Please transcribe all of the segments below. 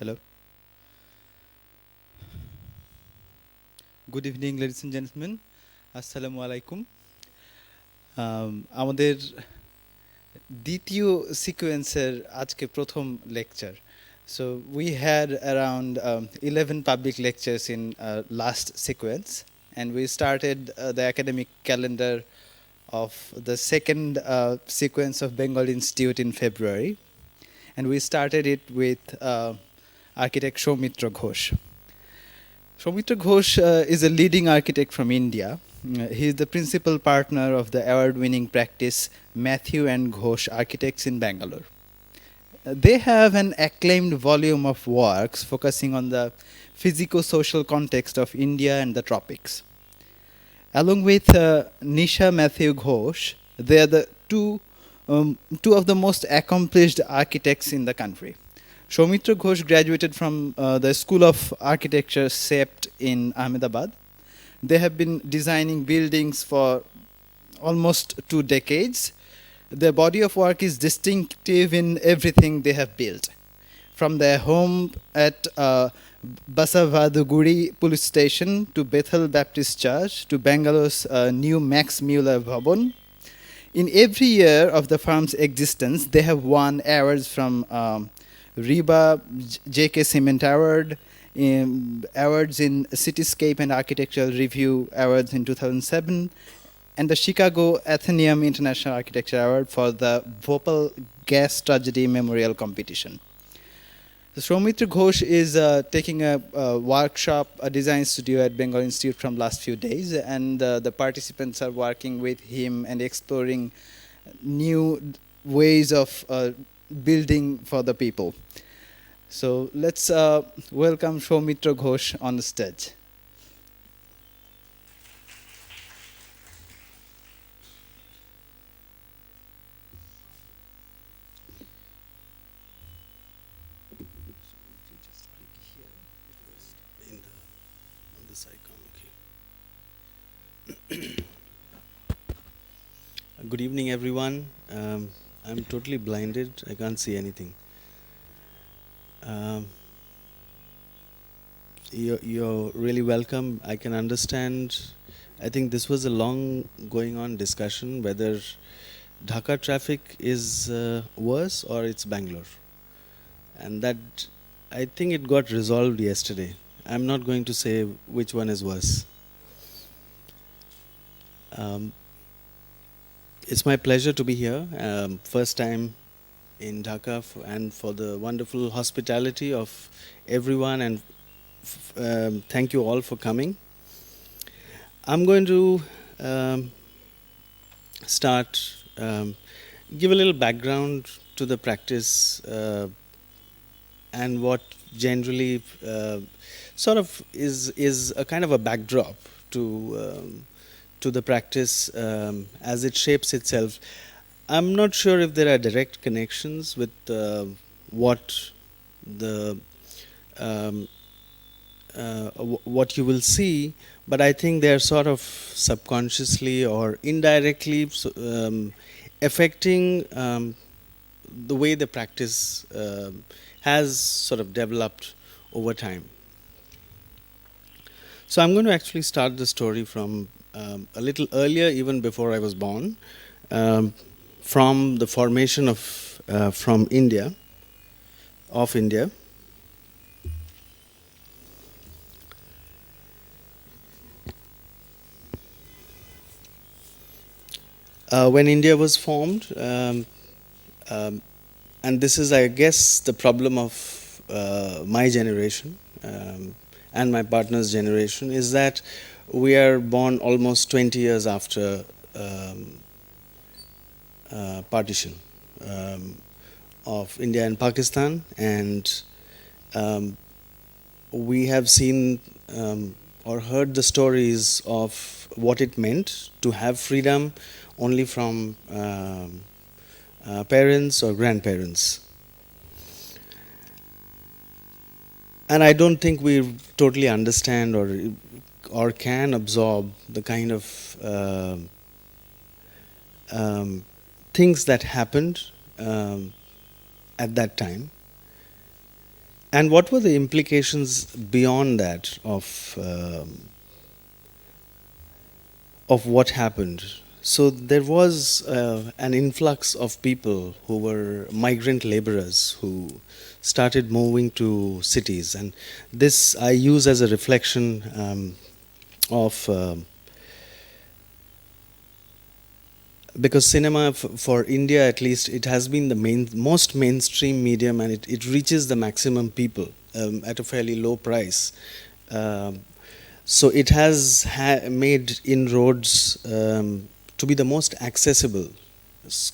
Hello. Good evening, ladies and gentlemen. Assalamu alaikum. আমাদের দ্বিতীয় সিকোয়েন্সের আজকে প্রথম lecture. So we had around 11 public lectures in last sequence, and we started the academic calendar of the second sequence of Bengal Institute in February, and we started it with architect Soumitro Ghosh. Soumitro Ghosh is a leading architect from India. He is the principal partner of the award-winning practice Matthew and Ghosh Architects in Bangalore. They have an acclaimed volume of works focusing on the physico-social context of India and the tropics. Along with Nisha Matthew Ghosh, they are the two of the most accomplished architects in the country. Soumitro Ghosh graduated from the School of Architecture SEPT in Ahmedabad. They have been designing buildings for almost 2 decades. Their body of work is distinctive in everything they have built. From their home at Basavaduguri police station to Bethel Baptist Church to Bangalore's new Max Muller Bhavan. In every year of the firm's existence, they have won awards from RIBA, JK Cement Award, awards in Cityscape and Architectural Review Awards in 2007, and the Chicago Athenaeum International Architecture Award for the Bhopal Gas Tragedy Memorial Competition. So Soumitro Ghosh is taking a workshop, a design studio at Bengal Institute from last few days, and the participants are working with him and exploring new ways of building for the people. So let's welcome Soumitro Ghosh on the stage. On this icon, okay. Good evening, everyone. I'm totally blinded. I can't see anything. You're really welcome. I can understand. I think this was a long going on discussion whether Dhaka traffic is worse or it's Bangalore. And that, I think it got resolved yesterday. I'm not going to say which one is worse. It's my pleasure to be here. First time in Dhaka, and for the wonderful hospitality of everyone, and thank you all for coming. I'm going to start, give a little background to the practice and what generally sort of is a kind of a backdrop to the practice as it shapes itself. I'm not sure if there are direct connections with what the what you will see, but I think they are sort of subconsciously or indirectly affecting the way the practice has sort of developed over time. So I'm going to actually start the story from a little earlier, even before I was born, from the formation of from India, of India. When India was formed, and this is, I guess, the problem of my generation and my partner's generation, is that we are born almost 20 years after partition of India and Pakistan, and we have seen or heard the stories of what it meant to have freedom only from parents or grandparents. And I don't think we totally understand or can absorb the kind of things that happened at that time. And what were the implications beyond that of what happened? So there was an influx of people who were migrant laborers who started moving to cities, and this I use as a reflection of because cinema for India at least, it has been the most mainstream medium, and it reaches the maximum people at a fairly low price. Um, so it has made inroads to be the most accessible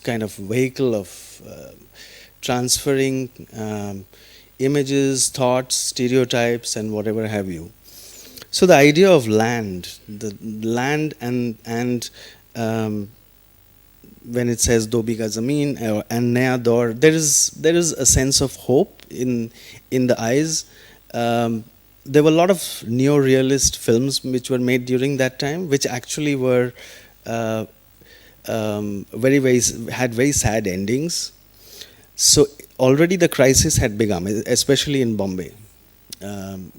kind of vehicle of transferring images, thoughts, stereotypes, and whatever have you. So the idea of land, the land and when it says do biga zameen and naya dor, there is a sense of hope in the eyes. There were a lot of neo-realist films which were made during that time, which actually were uh, very had very sad endings. So already the crisis had begun, especially in Bombay,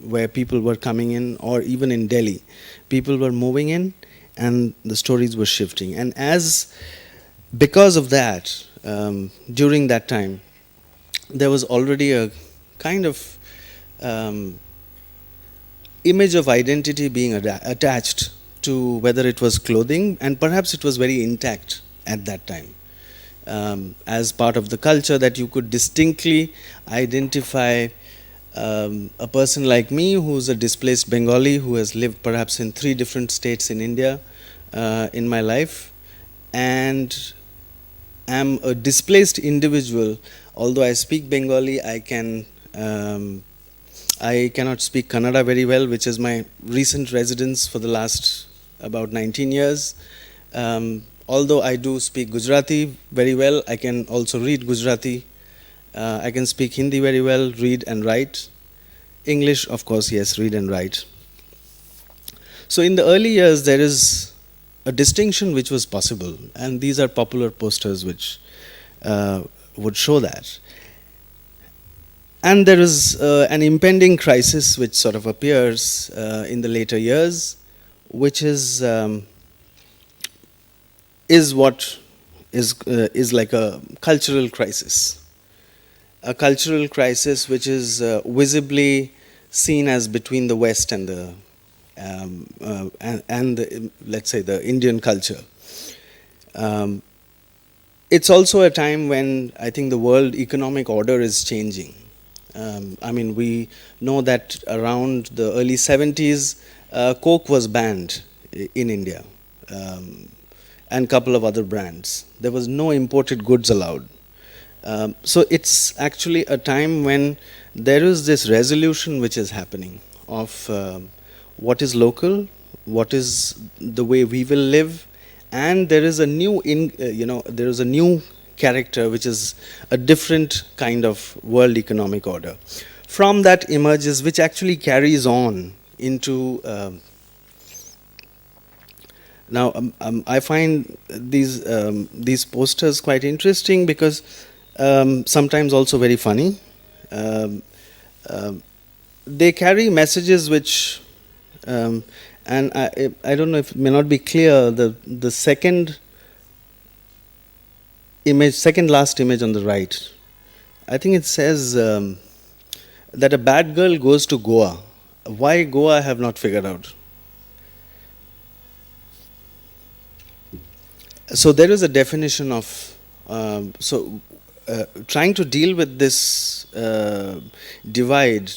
where people were coming in, or even in Delhi, people were moving in, and the stories were shifting. And because of that, during that time, there was already a kind of image of identity being attached to whether it was clothing, and perhaps it was very intact at that time. As part of the culture, that you could distinctly identify a person like me, who's a displaced Bengali who has lived perhaps in 3 different states in India in my life, and am a displaced individual. Although I speak Bengali, I cannot speak Kannada very well, which is my recent residence for the last about 19 years. Although I do speak Gujarati very well, I can also read Gujarati. I can speak Hindi very well, read and write. English, of course, yes, read and write. So in the early years, there is a distinction which was possible, and these are popular posters which would show that. And there is an impending crisis which sort of appears in the later years, which is what is like a cultural crisis. A cultural crisis which is visibly seen as between the West and the and the, let's say, the Indian culture. It's also a time when I think the world economic order is changing. I mean, we know that around the early 70s, Coke was banned in India, and a couple of other brands. There was no imported goods allowed. So it's actually a time when there is this resolution which is happening of what is local, what is the way we will live, and there is a new there is a new character which is a different kind of world economic order. From that emerges, which actually carries on into now. I find these posters quite interesting because sometimes also very funny. Um, they carry messages which, and I don't know if it may not be clear. The second image, second last image on the right, I think it says that a bad girl goes to Goa. Why Goa, I have not figured out. So there is a definition of trying to deal with this divide.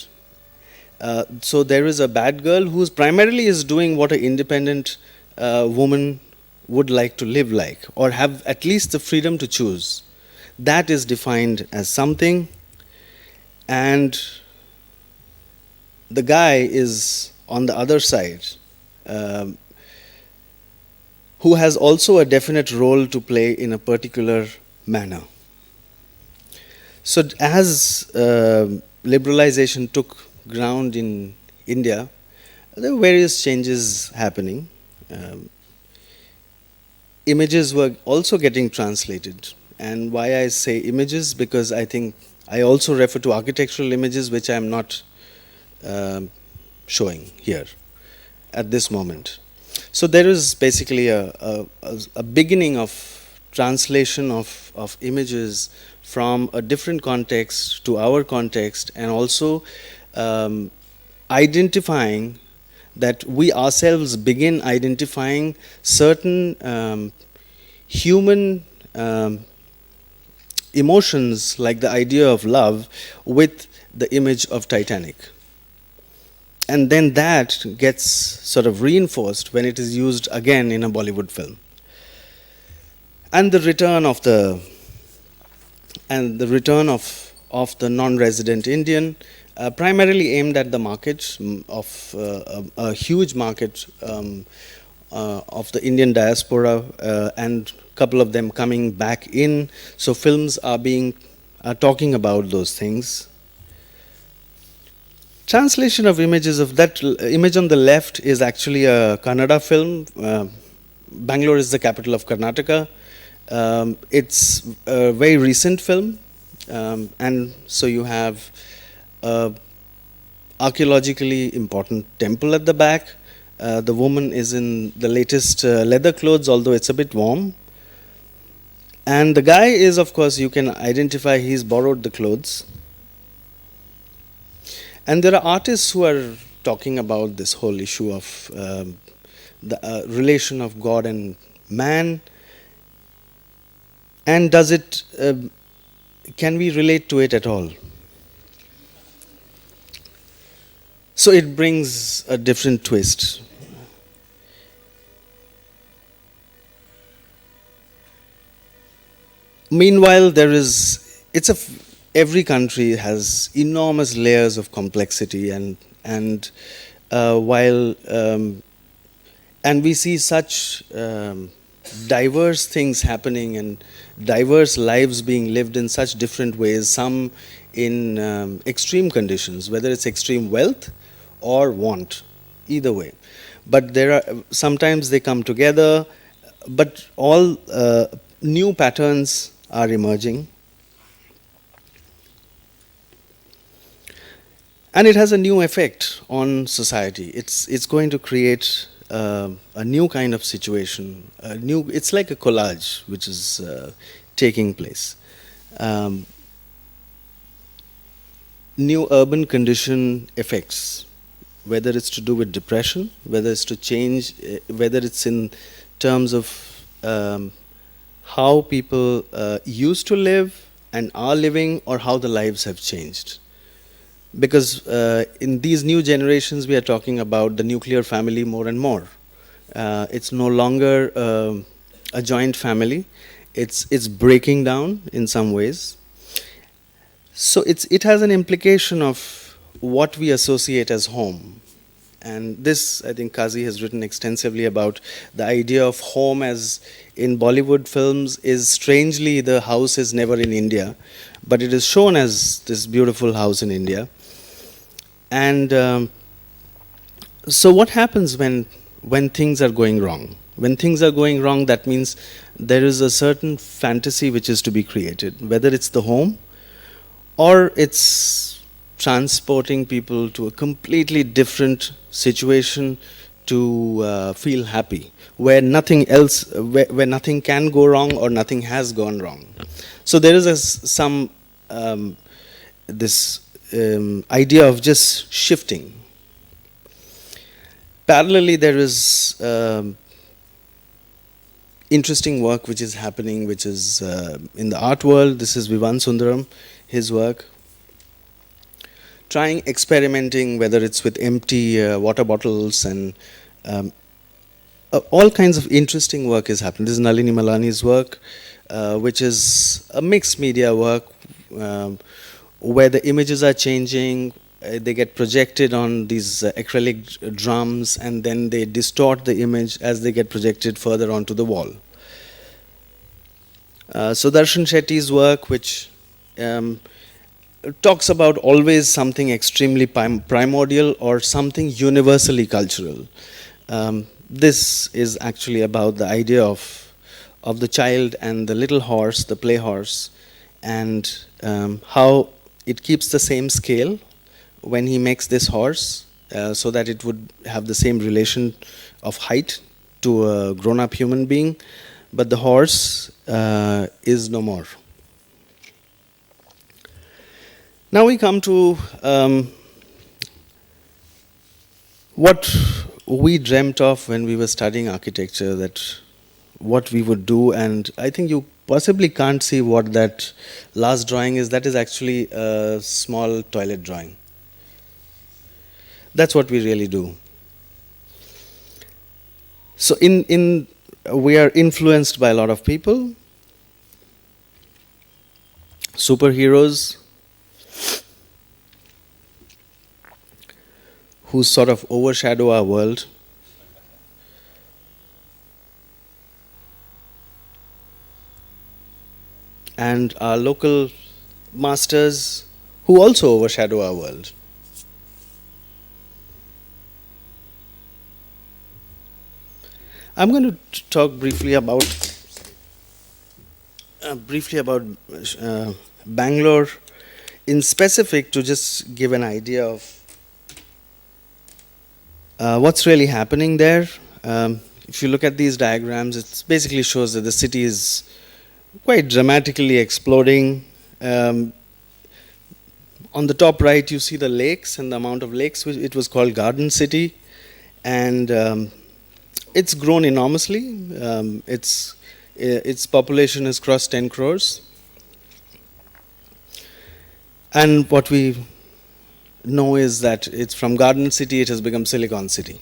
So there is a bad girl who primarily is doing what an independent woman would like to live like, or have at least the freedom to choose. That is defined as something, and the guy is on the other side, um, who has also a definite role to play in a particular manner. So as liberalization took ground in India, there were various changes happening. Images were also getting translated. And why I say images, because I think I also refer to architectural images, which I am not um, showing here at this moment. So there is basically a beginning of translation of images from a different context to our context, and also um, identifying that we ourselves begin identifying certain human emotions, like the idea of love, with the image of Titanic. And then that gets sort of reinforced when it is used again in a Bollywood film. And the return of the of the non-resident Indian, primarily aimed at the market of a huge market of the Indian diaspora, and a couple of them coming back in. So films are talking about those things. Translation of images. Of that image on the left is actually a Kannada film. Bangalore is the capital of Karnataka. It's a very recent film, and so you have a archaeologically important temple at the back. The woman is in the latest leather clothes, although it's a bit warm. And the guy is, of course, you can identify he's borrowed the clothes. And there are artists who are talking about this whole issue of the relation of God and man. And does it, can we relate to it at all? So it brings a different twist. Meanwhile, every country has enormous layers of complexity, and while and we see such diverse things happening and diverse lives being lived in such different ways, some in extreme conditions, whether it's extreme wealth or want, either way. But there are sometimes they come together, but all new patterns are emerging. And it has a new effect on society. It's going to create a new kind of situation. It's like a collage which is taking place. New urban condition effects, whether it's to do with depression, whether it's to change, whether it's in terms of how people used to live and are living, or how the lives have changed. Because in these new generations, we are talking about the nuclear family more and more. It's no longer a joint family. It's breaking down in some ways. So it has an implication of what we associate as home. And this, I think Kazi has written extensively about the idea of home as in Bollywood films is strangely the house is never in India, but it is shown as this beautiful house in India. And so what happens when things are going wrong? When things are going wrong, that means there is a certain fantasy which is to be created, whether it's the home or it's transporting people to a completely different situation to feel happy, where nothing else, where nothing can go wrong or nothing has gone wrong. So there is this idea of just shifting. Parallelly, there is interesting work which is happening, which is in the art world. This is Vivan Sundaram, his work, experimenting, whether it's with empty water bottles and all kinds of interesting work is happening. This is Nalini Malani's work, which is a mixed media work, where the images are changing. They get projected on these acrylic drums, and then they distort the image as they get projected further onto the wall. Sudarshan Shetty's work, which talks about always something extremely primordial or something universally cultural. This is actually about the idea of the child and the little horse, the play horse, and how it keeps the same scale when he makes this horse, so that it would have the same relation of height to a grown-up human being, but the horse is no more. Now we come to what we dreamt of when we were studying architecture, that what we would do, and I think you possibly can't see what that last drawing is. That is actually a small toilet drawing. That's what we really do. So we are influenced by a lot of people, superheroes, who sort of overshadow our world. And our local masters who also overshadow our world. I'm going to talk briefly about Bangalore in specific, to just give an idea of what's really happening there. If you look at these diagrams, it basically shows that the city is quite dramatically exploding. On the top right, you see the lakes and the amount of lakes. It was called Garden City, and it's grown enormously. Its population has crossed 10 crores. And what we know is that it's from Garden City, it has become Silicon City.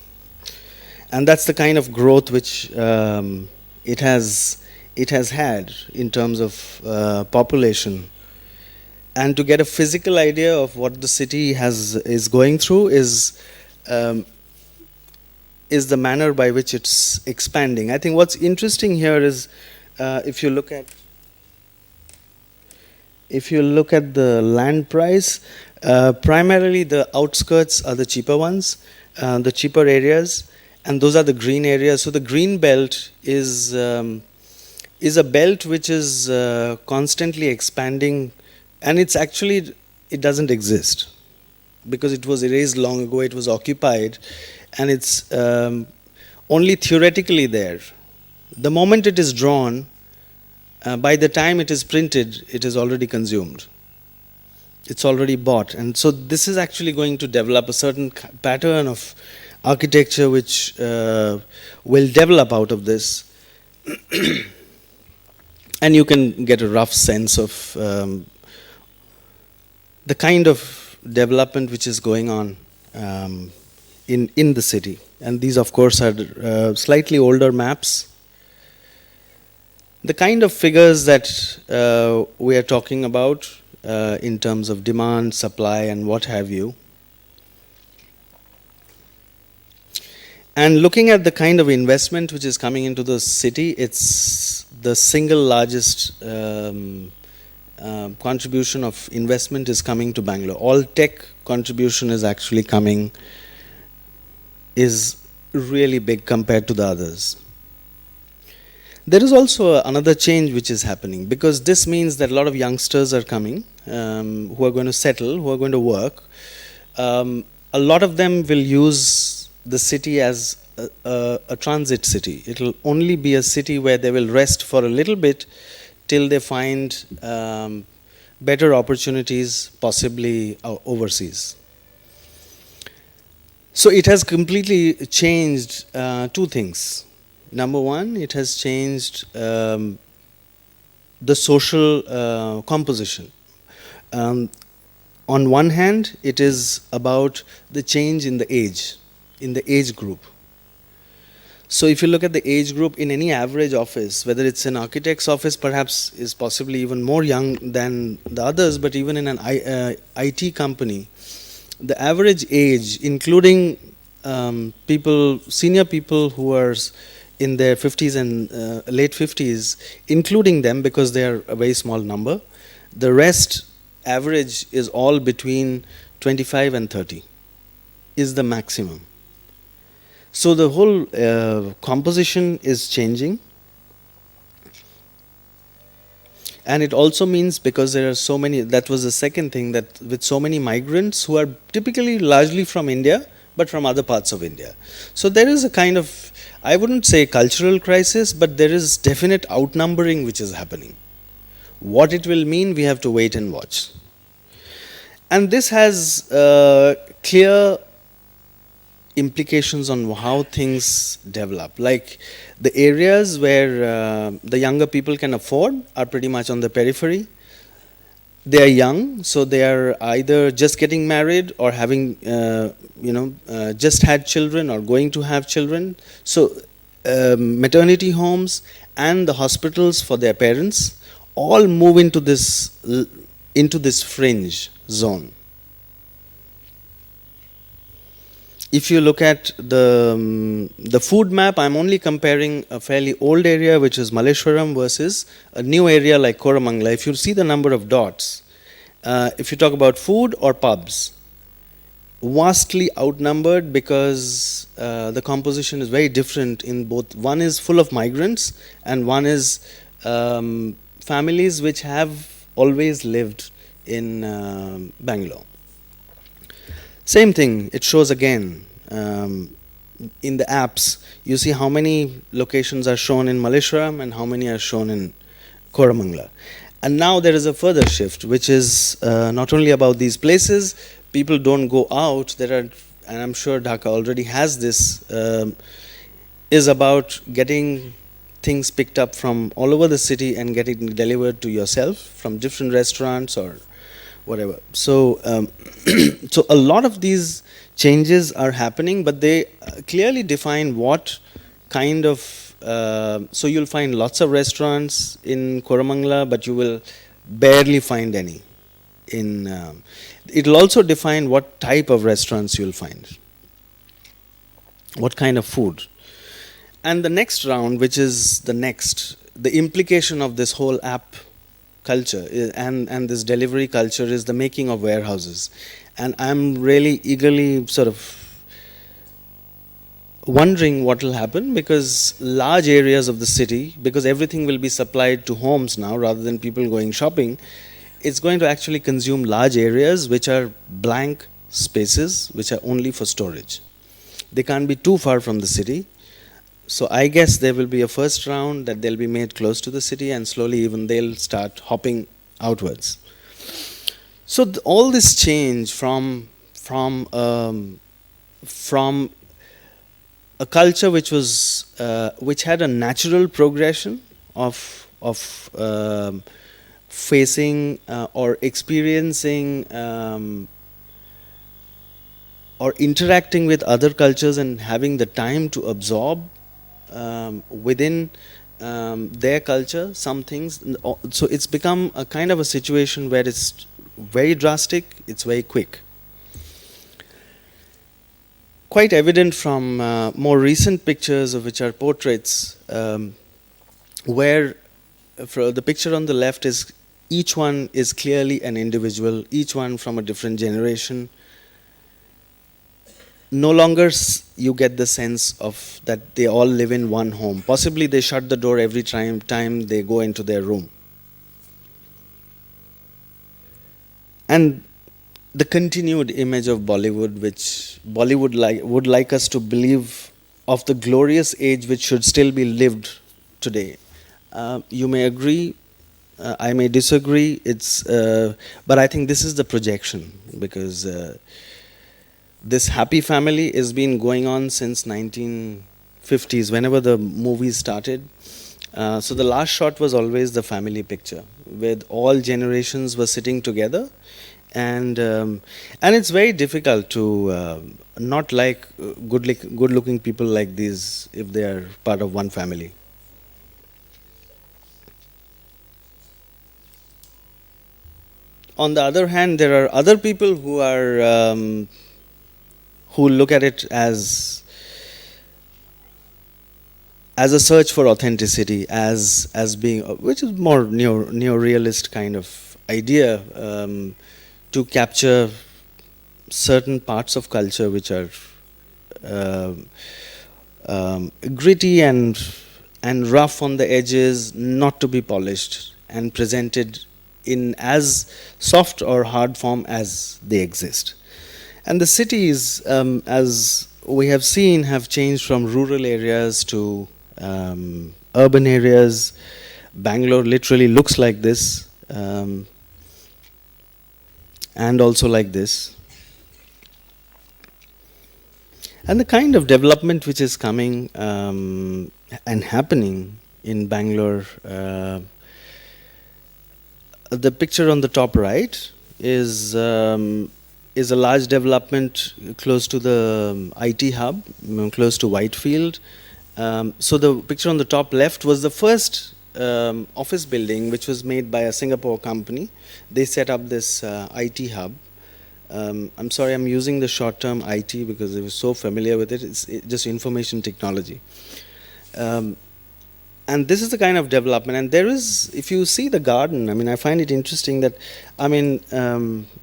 And that's the kind of growth which it has had in terms of population. And to get a physical idea of what the city is going through is the manner by which it's expanding. I think what's interesting here is if you look at the land price, primarily the outskirts are the cheaper ones, the cheaper areas, and those are the green areas. So the green belt is a belt which is constantly expanding, and it doesn't exist because it was erased long ago. It was occupied, and it's only theoretically there. The moment it is drawn, by the time it is printed, it is already consumed. It's already bought. And so this is actually going to develop a certain pattern of architecture which will develop out of this. And you can get a rough sense of the kind of development which is going on in the city. And these, of course, are slightly older maps. The kind of figures that we are talking about in terms of demand, supply, and what have you. And looking at the kind of investment which is coming into the city, it's the single largest contribution of investment is coming to Bangalore. All tech contribution is actually is really big compared to the others. There is also another change which is happening, because this means that a lot of youngsters are coming who are going to settle, who are going to work. A lot of them will use the city as a transit city. It will only be a city where they will rest for a little bit till they find better opportunities, possibly overseas. So it has completely changed two things. Number one, it has changed the social composition. On one hand, it is about the change in the age group. So if you look at the age group in any average office, whether it's an architect's office, perhaps is possibly even more young than the others, but even in an IT company, the average age, including senior people who are in their 50s and late 50s, including them because they are a very small number, the rest average is all between 25 and 30 is the maximum. So the whole composition is changing. And it also means, because there are so many, that was the second thing, that with so many migrants who are typically largely from India, but from other parts of India. So there is a kind of, I wouldn't say cultural crisis, but there is definite outnumbering which is happening. What it will mean, we have to wait and watch. And this has clear implications on how things develop. Like the areas where the younger people can afford are pretty much on the periphery. They are young, so they are either just getting married or having, just had children or going to have children. So maternity homes and the hospitals for their parents all move into this fringe zone. If you look at the food map, I'm only comparing a fairly old area, which is Malleshwaram, versus a new area like Koramangala. If you see the number of dots, if you talk about food or pubs, vastly outnumbered, because the composition is very different in both. One is full of migrants, and one is families which have always lived in Bangalore. Same thing, it shows again in the apps. You see how many locations are shown in Malleshwaram and how many are shown in Koramangala. And now there is a further shift, which is not only about these places. People don't go out. There are, and I'm sure Dhaka already has this, is about getting things picked up from all over the city and getting delivered to yourself from different restaurants or whatever. So, so a lot of these changes are happening, but they clearly define what kind of. So you'll find lots of restaurants in Koramangala, but you will barely find any. It'll also define what type of restaurants you'll find, what kind of food. And the next round, which is the implication of this whole app culture and this delivery culture, is the making of warehouses. And I'm really eagerly sort of wondering what will happen, because large areas of the city, because everything will be supplied to homes now rather than people going shopping, it's going to actually consume large areas which are blank spaces, which are only for storage. They can't be too far from the city. So I guess there will be a first round that they'll be made close to the city, and slowly even they'll start hopping outwards. So all this change from a culture which was which had a natural progression of facing or experiencing or interacting with other cultures and having the time to absorb within their culture some things. So it's become a kind of a situation where it's very drastic, it's very quick. Quite evident from more recent pictures, of which are portraits, where the picture on the left is, each one is clearly an individual, each one from a different generation. No longer you get the sense of that they all live in one home. Possibly they shut the door every time they go into their room. And the continued image of Bollywood, which Bollywood would like us to believe of the glorious age which should still be lived today. You may agree, I may disagree. But I think this is the projection, because this happy family has been going on since 1950s, whenever the movies started. So the last shot was always the family picture, with all generations were sitting together. And it's very difficult to not like good-looking people like these if they are part of one family. On the other hand, there are other people who are who look at it as a search for authenticity, as being, which is more neo-realist kind of idea, to capture certain parts of culture which are gritty and rough on the edges, not to be polished. and presented in as soft or hard form as they exist. And the cities, as we have seen, have changed from rural areas to urban areas. Bangalore literally looks like this, and also like this. And the kind of development which is coming and happening in Bangalore, the picture on the top right is a large development close to the IT hub, close to Whitefield. So the picture on the top left was the first office building which was made by a Singapore company. They set up this IT hub. I'm sorry, I'm using the short term IT because I was so familiar with it. It's just information technology. Um, and this is the kind of development. And there is, if you see the garden, I mean, I find it interesting that, I mean,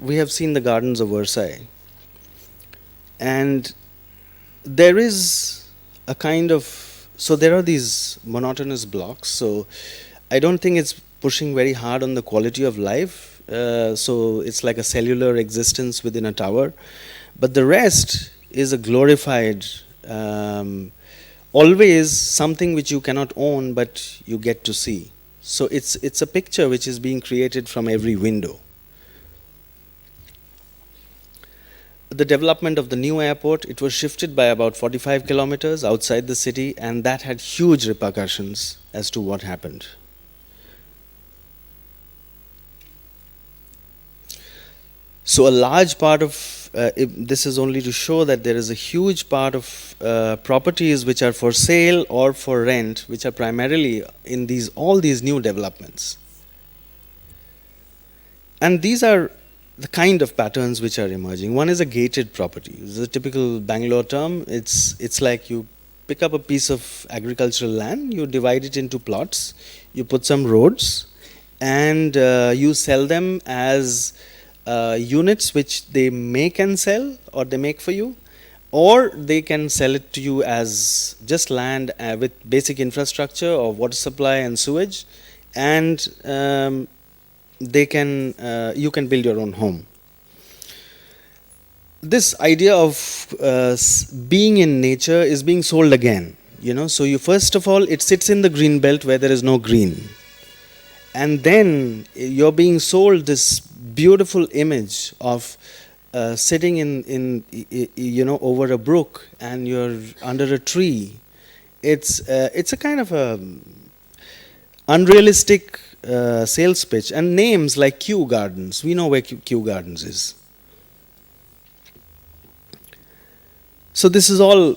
we have seen the gardens of Versailles. And there is a kind of, so there are these monotonous blocks. So I don't think it's pushing very hard on the quality of life. So it's like a cellular existence within a tower. But the rest is a glorified, always something which you cannot own, but you get to see. So it's a picture which is being created from every window. The development of the new airport, it was shifted by about 45 kilometers outside the city, and that had huge repercussions as to what happened. So a large part of this is only to show that there is a huge part of properties which are for sale or for rent, which are primarily in these all these new developments. And these are the kind of patterns which are emerging. One is a gated property. This is a typical Bangalore term. It's like you pick up a piece of agricultural land, you divide it into plots, you put some roads, and you sell them as units which they make and sell, or they make for you, or they can sell it to you as just land with basic infrastructure of water supply and sewage, and they can you can build your own home. This idea of being in nature is being sold again. So you, first of all, it sits in the green belt where there is no green, and then you're being sold this beautiful image of sitting in over a brook, and you're under a tree. It's a kind of a unrealistic sales pitch, and names like Kew Gardens. We know where Kew Gardens is. So this is all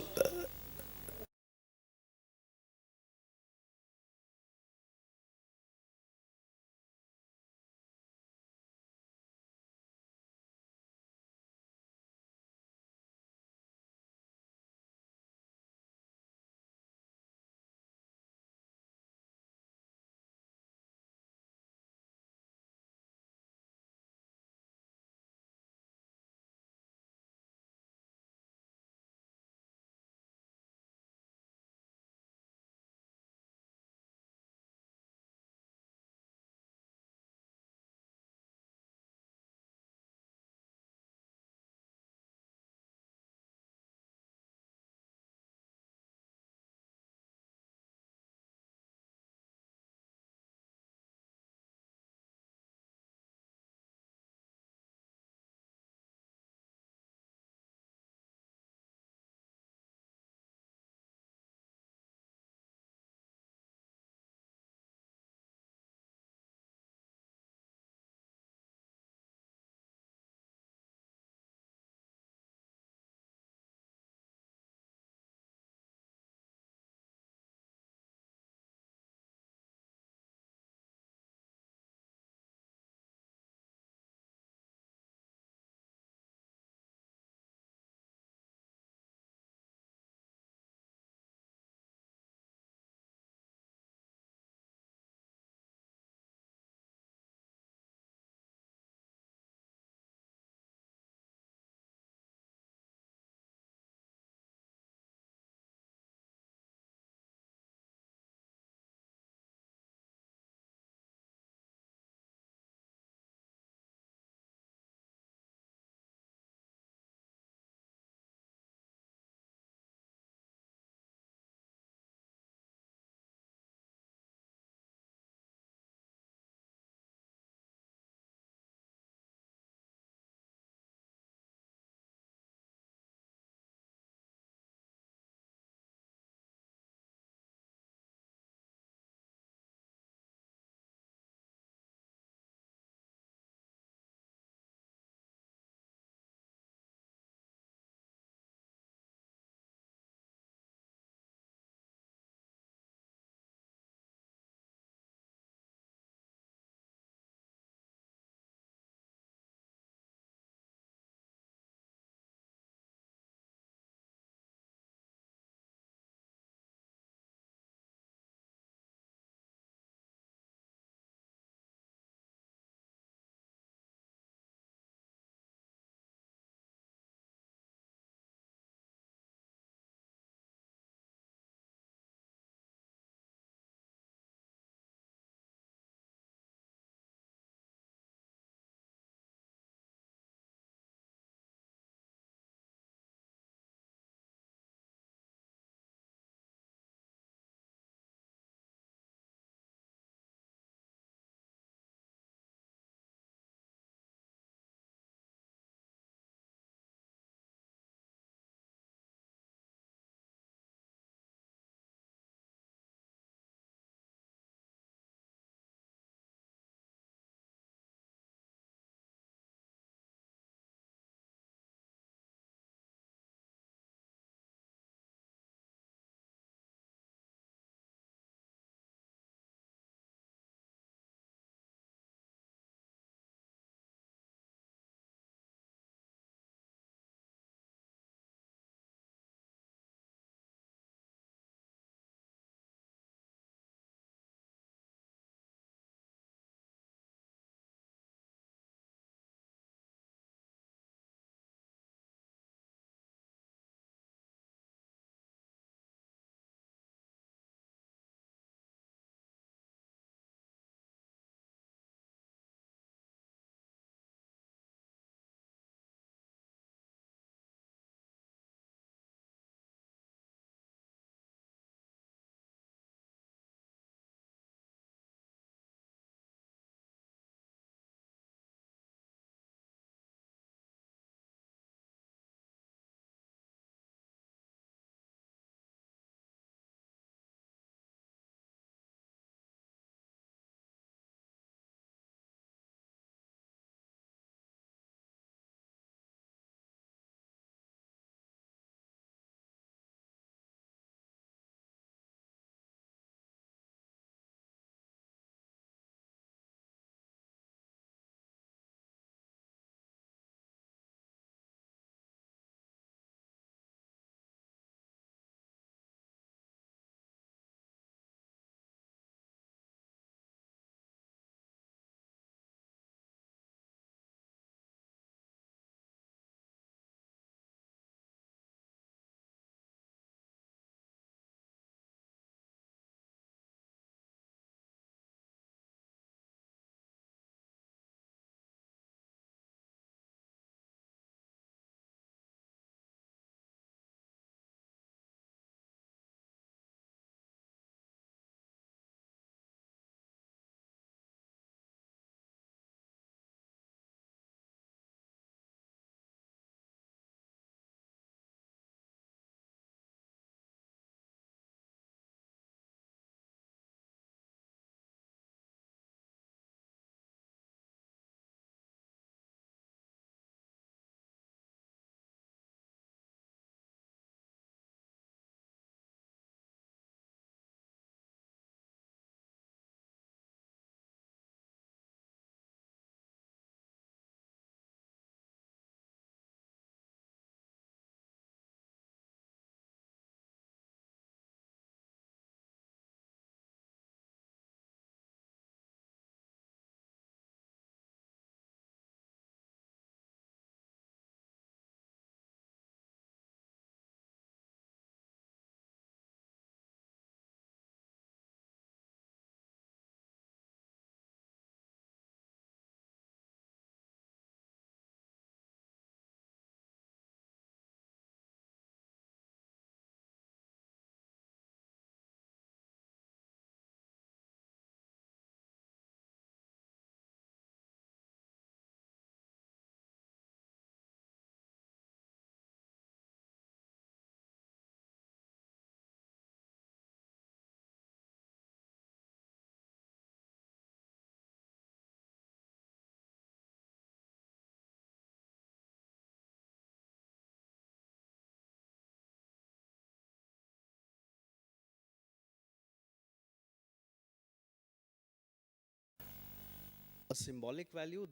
A symbolic value,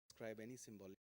describe any symbolic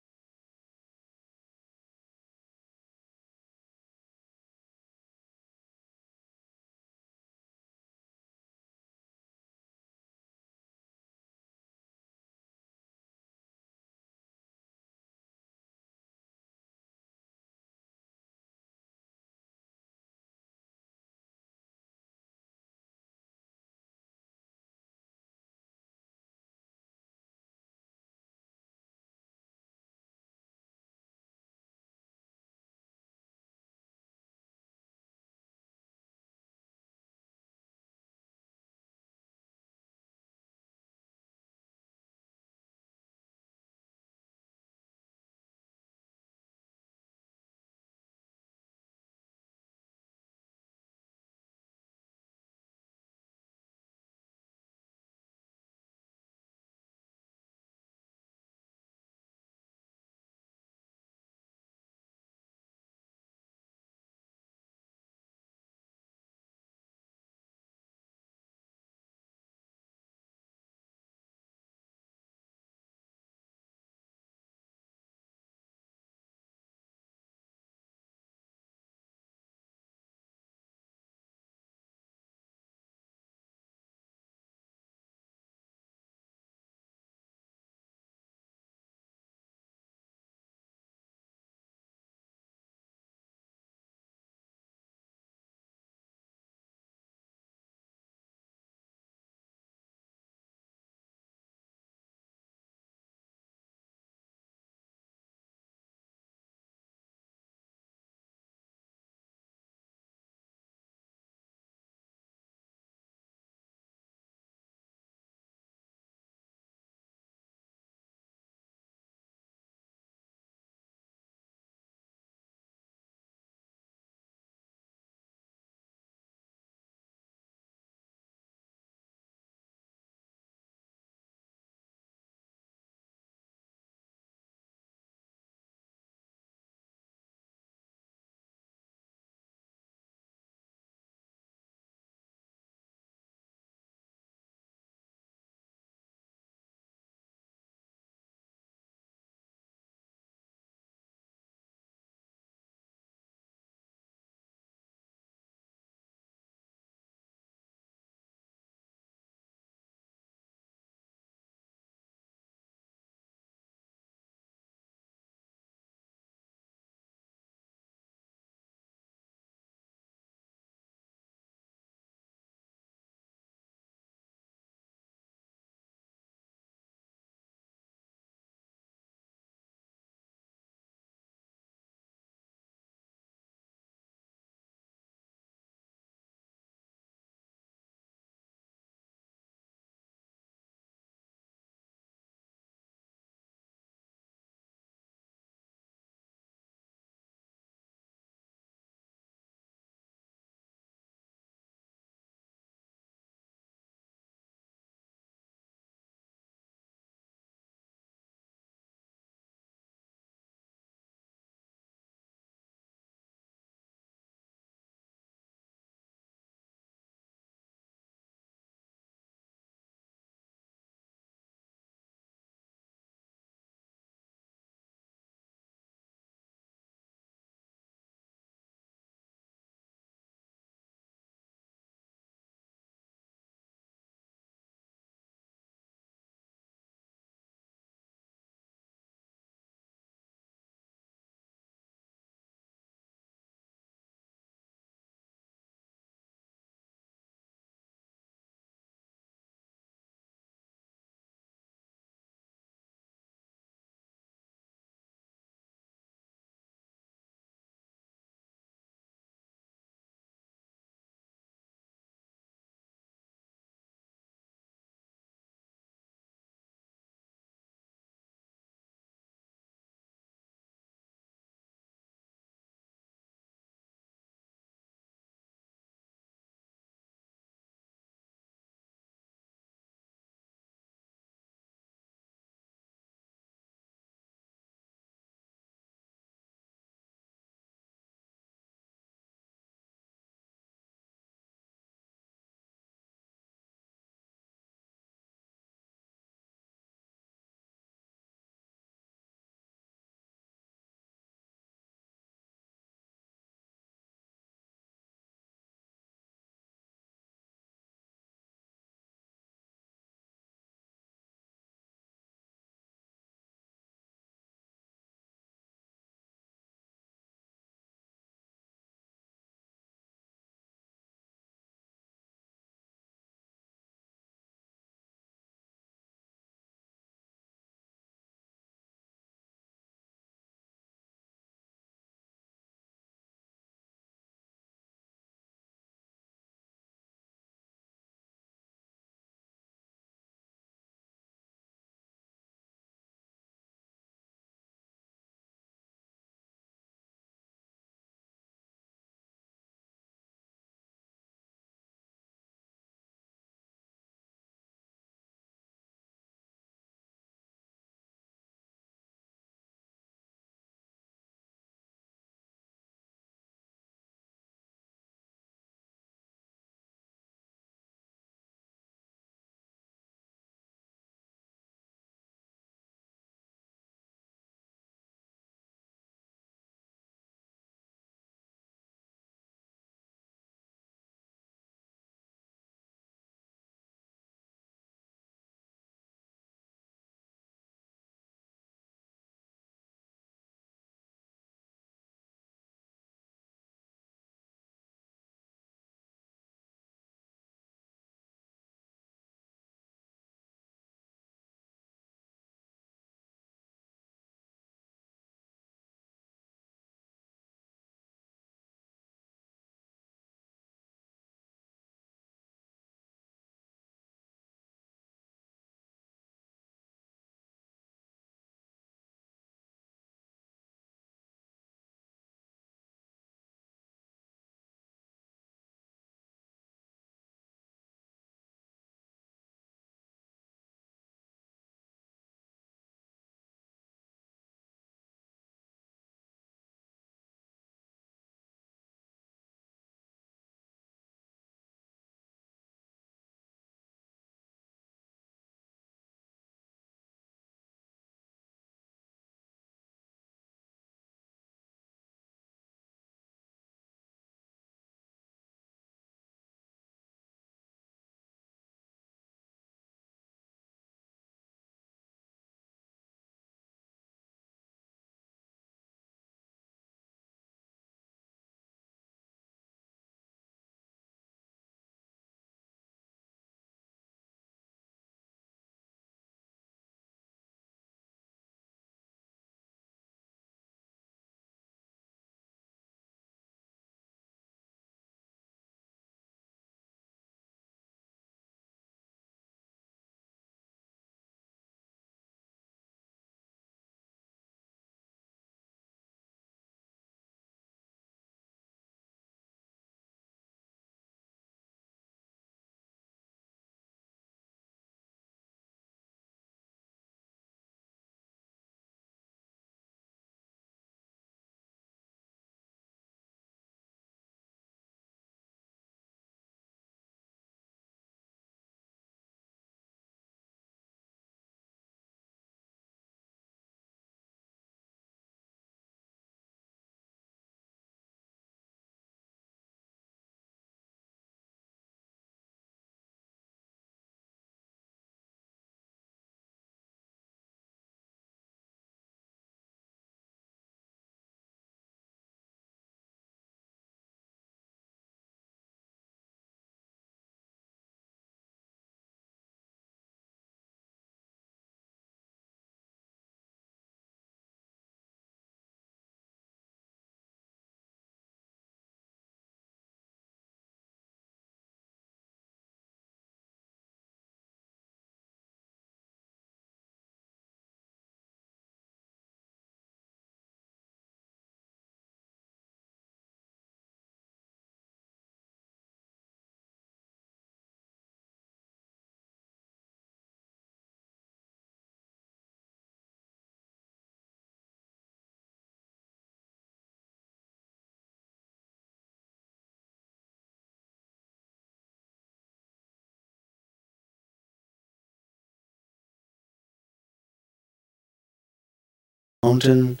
mountain.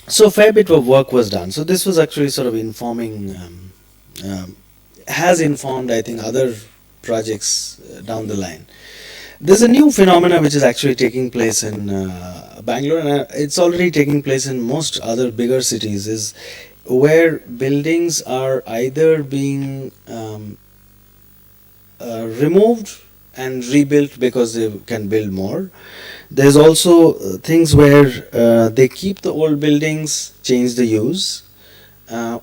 So a fair bit of work was done. So this was actually sort of informing, um, has informed, I think, other projects down the line. There's a new phenomena which is actually taking place in Bangalore, and it's already taking place in most other bigger cities, is where buildings are either being removed and rebuilt because they can build more. There's also things where they keep the old buildings, change the use,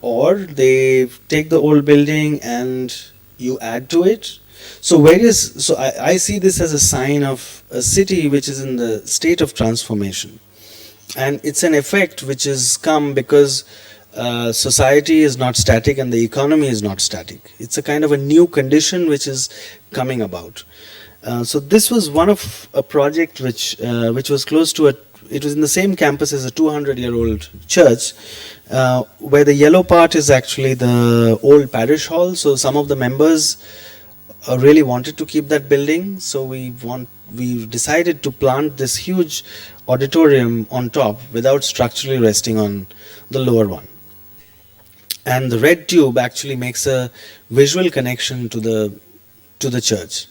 or they take the old building and you add to it. So I see this as a sign of a city which is in the state of transformation, and it's an effect which has come because society is not static and the economy is not static. It's a kind of a new condition which is coming about. So this was one of a project which was close to a. It was in the same campus as a 200-year-old church, where the yellow part is actually the old parish hall. So some of the members really wanted to keep that building. So we decided to plant this huge auditorium on top without structurally resting on the lower one. And the red tube actually makes a visual connection to the church.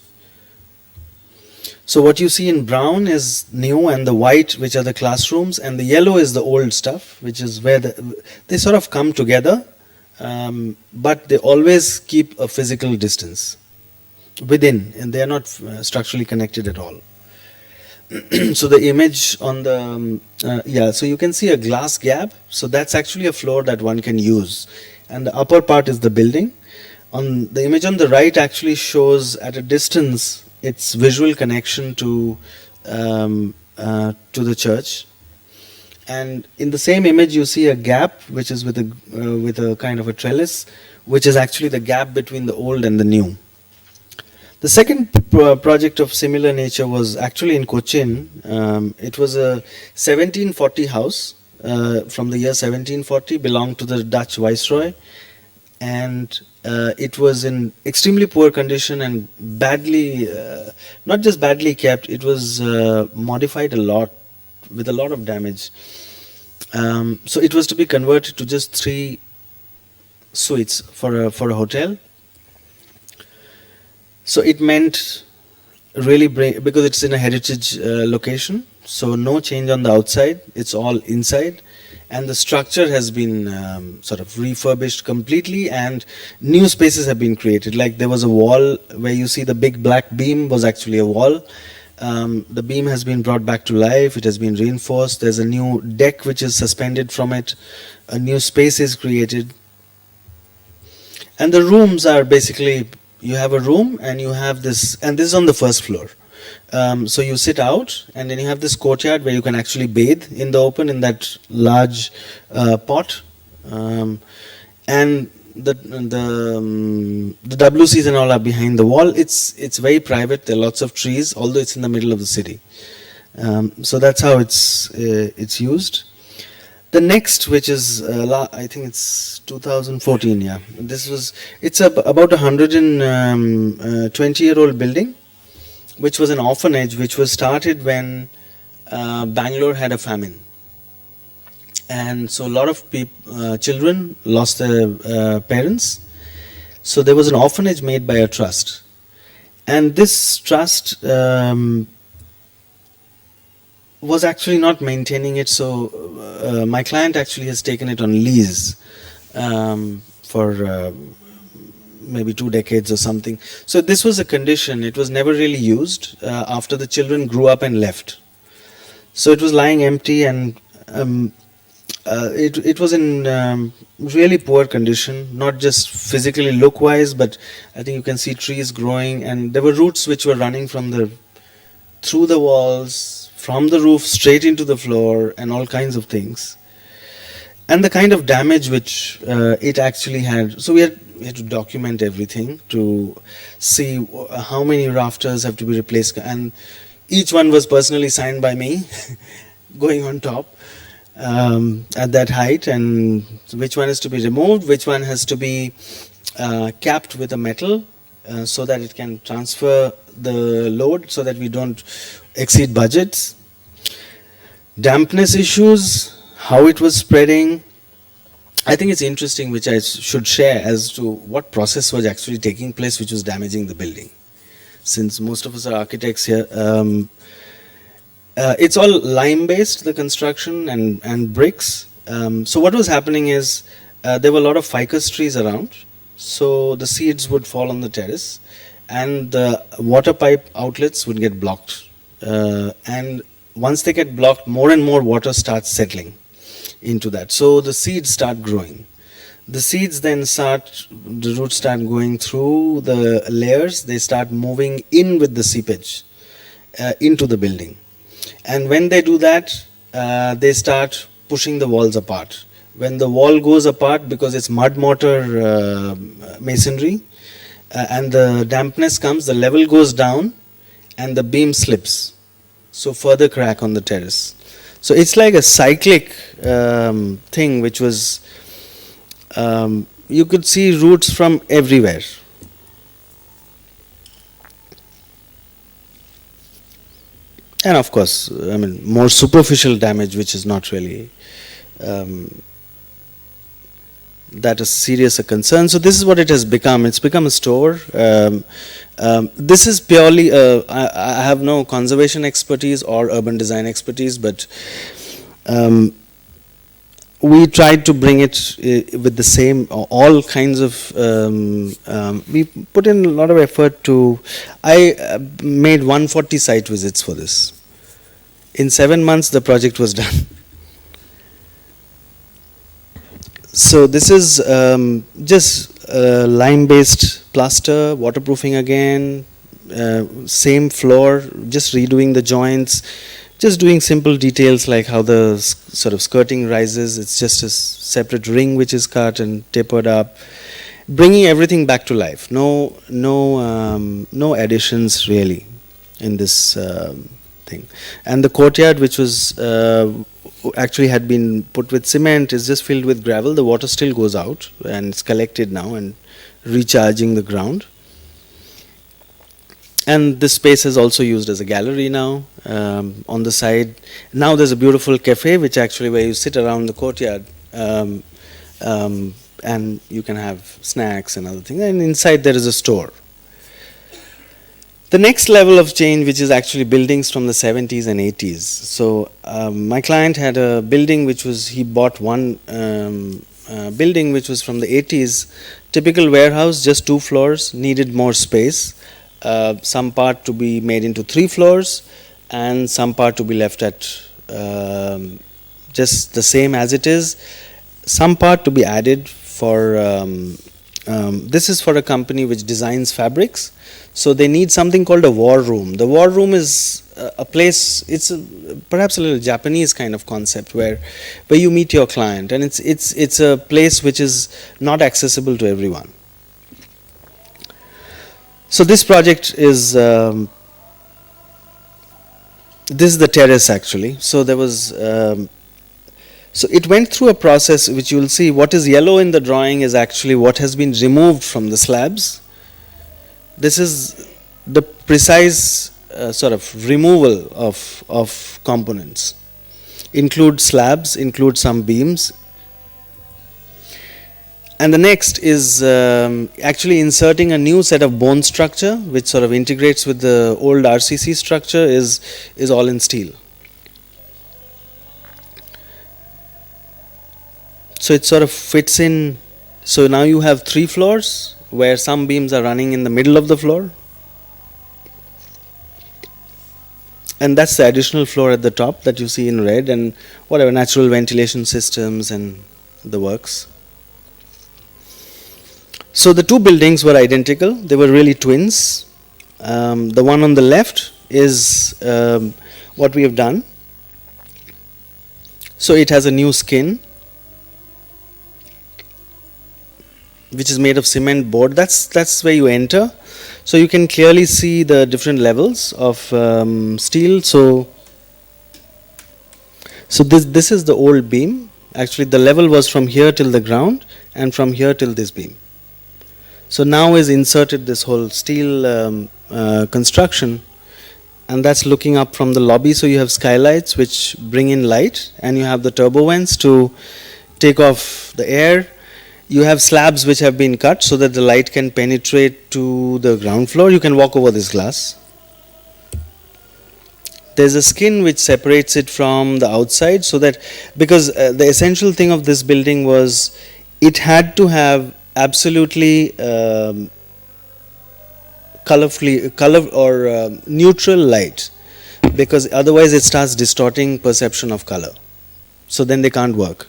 So what you see in brown is new, and the white, which are the classrooms, and the yellow is the old stuff, which is where they sort of come together, but they always keep a physical distance within, and they are not structurally connected at all. So the image on the so you can see a glass gap. So that's actually a floor that one can use, and the upper part is the building. On the image on the right actually shows at a distance its visual connection to the church, and in the same image you see a gap which is with a kind of a trellis, which is actually the gap between the old and the new. The second project of similar nature was actually in Cochin. It was a 1740 house from the year 1740, belonged to the Dutch viceroy, and it was in extremely poor condition and badly, not just badly kept, it was modified a lot with a lot of damage. So it was to be converted to just 3 suites for a hotel. So it meant really because it's in a heritage location, so no change on the outside, it's all inside, and the structure has been sort of refurbished completely, and new spaces have been created. Like there was a wall where you see the big black beam was actually a wall. The beam has been brought back to life, it has been reinforced, there's a new deck which is suspended from it, a new space is created. And the rooms are basically, you have a room and you have this, and this is on the first floor. So you sit out and then you have this courtyard where you can actually bathe in the open in that large pot. And the WCs and all are behind the wall. It's very private. There are lots of trees, although it's in the middle of the city. So that's how it's used. The next, which is I think it's 2014. Yeah, it's about 120-year-old building, which was an orphanage, which was started when Bangalore had a famine. And so a lot of children lost their parents. So there was an orphanage made by a trust. And this trust was actually not maintaining it. So my client actually has taken it on lease for maybe 2 decades or something. So this was a condition. It was never really used after the children grew up and left. So it was lying empty, and it was in really poor condition, not just physically look-wise, but I think you can see trees growing, and there were roots which were running through the walls, from the roof straight into the floor, and all kinds of things. And the kind of damage which it actually had. So we had to document everything to see how many rafters have to be replaced, and each one was personally signed by me going on top at that height, and which one is to be removed, which one has to be capped with a metal so that it can transfer the load so that we don't exceed budgets. Dampness issues, how it was spreading. I think it's interesting, which I should share, as to what process was actually taking place which was damaging the building. Since most of us are architects here, it's all lime based, the construction, and bricks. So what was happening is there were a lot of ficus trees around, so the seeds would fall on the terrace and the water pipe outlets would get blocked. And once they get blocked, more and more water starts settling into that. So the seeds start growing. The seeds then the roots start going through the layers, they start moving in with the seepage into the building. And when they do that, they start pushing the walls apart. When the wall goes apart, because it's mud mortar masonry, and the dampness comes, the level goes down and the beam slips. So further crack on the terrace. So it's like a cyclic thing, which was, you could see roots from everywhere. And of course, I mean, more superficial damage, which is not really that is serious a concern. So this is what it has become. It's become a store. This is purely, I have no conservation expertise or urban design expertise, but we tried to bring it with the same, all kinds of, we put in a lot of effort to, I made 140 site visits for this. In 7 months, the project was done. So this is just lime-based plaster, waterproofing again, same floor, just redoing the joints, just doing simple details like how the sort of skirting rises. It's just a separate ring which is cut and tapered up, bringing everything back to life. No additions really in this thing. And the courtyard, which was actually had been put with cement, is just filled with gravel. The water still goes out and it's collected now and recharging the ground. And this space is also used as a gallery now on the side. Now there's a beautiful cafe, which actually where you sit around the courtyard and you can have snacks and other things. And inside there is a store. The next level of change, which is actually buildings from the 70s and 80s. So my client had a building which was, he bought one building which was from the 80s, typical warehouse, just 2 floors, needed more space. Some part to be made into 3 floors and some part to be left at just the same as it is. Some part to be added for, this is for a company which designs fabrics. So they need something called a war room. The war room is a place, it's perhaps a little Japanese kind of concept where you meet your client, and it's a place which is not accessible to everyone. So this project is, this is the terrace actually. So there was, so it went through a process which you will see. What is yellow in the drawing is actually what has been removed from the slabs. This is the precise sort of removal of components. Include slabs, include some beams. And the next is actually inserting a new set of bone structure, which sort of integrates with the old RCC structure, is all in steel. So it sort of fits in. So now you have 3 floors, where some beams are running in the middle of the floor. And that's the additional floor at the top that you see in red, and whatever natural ventilation systems and the works. So the 2 buildings were identical. They were really twins. The one on the left is what we have done. So it has a new skin, which is made of cement board. That's where you enter. So you can clearly see the different levels of steel. So this is the old beam. Actually, the level was from here till the ground and from here till this beam. So now is inserted this whole steel construction, and that's looking up from the lobby. So you have skylights which bring in light, and you have the turbo vents to take off the air. You have slabs which have been cut so that the light can penetrate to the ground floor. You can walk over this glass. There's a skin which separates it from the outside, so that, because the essential thing of this building was it had to have absolutely color or neutral light, because otherwise it starts distorting perception of color. So then they can't work.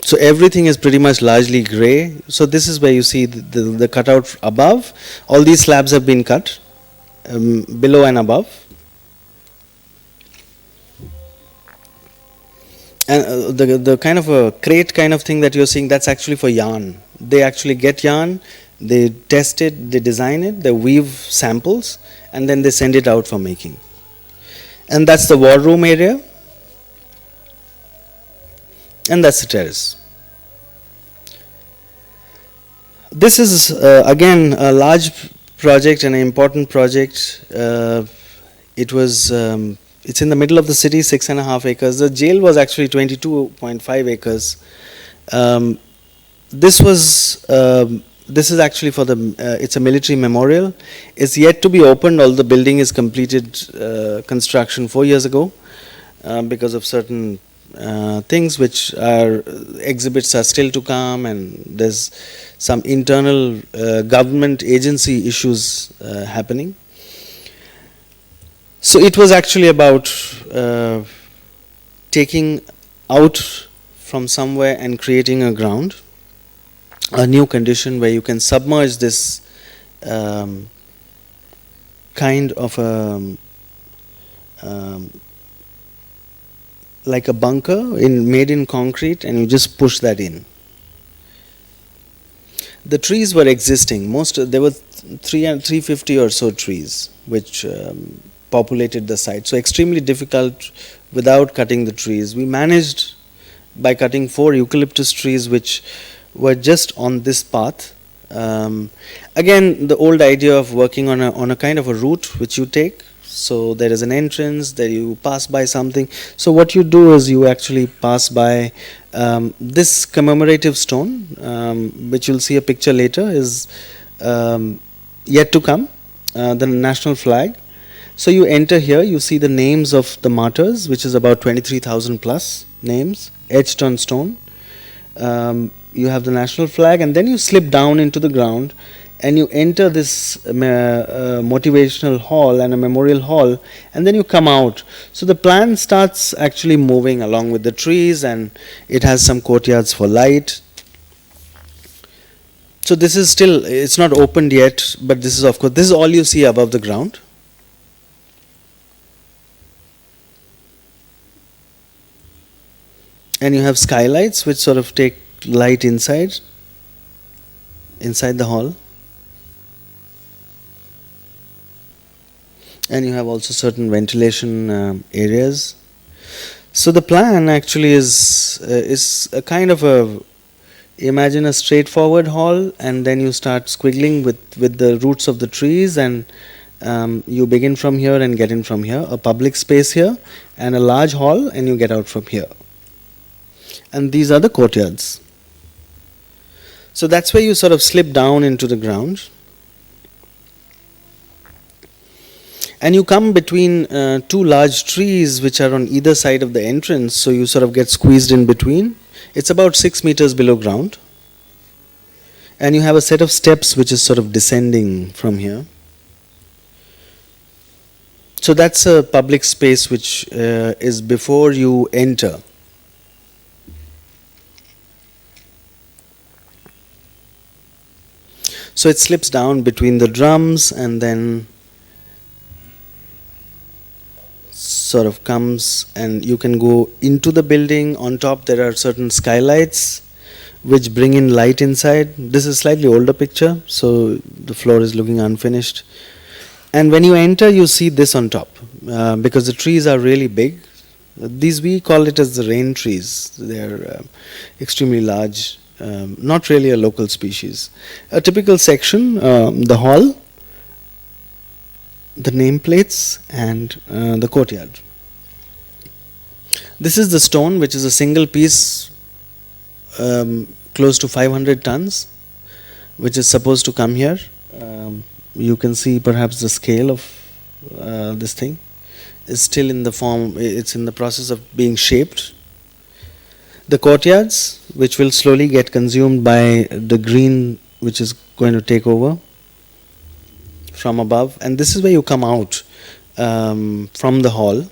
So everything is pretty much largely gray. So this is where you see the cutout above. All these slabs have been cut below and above. And the kind of a crate kind of thing that you're seeing, that's actually for yarn. They actually get yarn, they test it, they design it, they weave samples, and then they send it out for making. And that's the war room area. And that's the terrace. This is again a large project and an important project. It's in the middle of the city, 6.5 acres. The jail was actually 22.5 acres. This is actually for the. It's a military memorial. It's yet to be opened. All the building is completed construction 4 years ago because of certain things which are exhibits are still to come, and there's some internal government agency issues happening. So it was actually about taking out from somewhere and creating a ground, a new condition where you can submerge this kind of a like a bunker made in concrete, and you just push that in. The trees were existing. There were 350 or so trees which populated the site. So extremely difficult without cutting the trees. We managed by cutting 4 eucalyptus trees which were just on this path. Again, the old idea of working on a kind of a route which you take. So there is an entrance, there you pass by something. So what you do is you actually pass by this commemorative stone, which you'll see a picture later, is yet to come, the national flag. So you enter here, you see the names of the martyrs, which is about 23,000 plus names, etched on stone. You have the national flag, and then you slip down into the ground, and you enter this motivational hall and a memorial hall, and then you come out. So the plan starts actually moving along with the trees, and it has some courtyards for light. So this is still, it's not opened yet, but this is, of course, this is all you see above the ground. And you have skylights which sort of take light inside the hall. And you have also certain ventilation areas. So the plan actually is a kind of a, imagine a straightforward hall, and then you start squiggling with the roots of the trees, and you begin from here and get in from here. A public space here and a large hall, and you get out from here. And these are the courtyards. So that's where you sort of slip down into the ground. And you come between 2 large trees which are on either side of the entrance, so you sort of get squeezed in between. It's about 6 meters below ground. And you have a set of steps which is sort of descending from here. So that's a public space which is before you enter. So it slips down between the drums and then sort of comes, and you can go into the building. On top there are certain skylights which bring in light inside. This is a slightly older picture, so the floor is looking unfinished. And when you enter, you see this on top, because the trees are really big. These, we call it as the rain trees. They're extremely large. not really a local species. A typical section, the hall, the nameplates, and the courtyard. This is the stone, which is a single piece, close to 500 tons, which is supposed to come here. You can see perhaps the scale of this thing is still in the form, it's in the process of being shaped. The courtyards, which will slowly get consumed by the green, which is going to take over from above. And this is where you come out from the hall,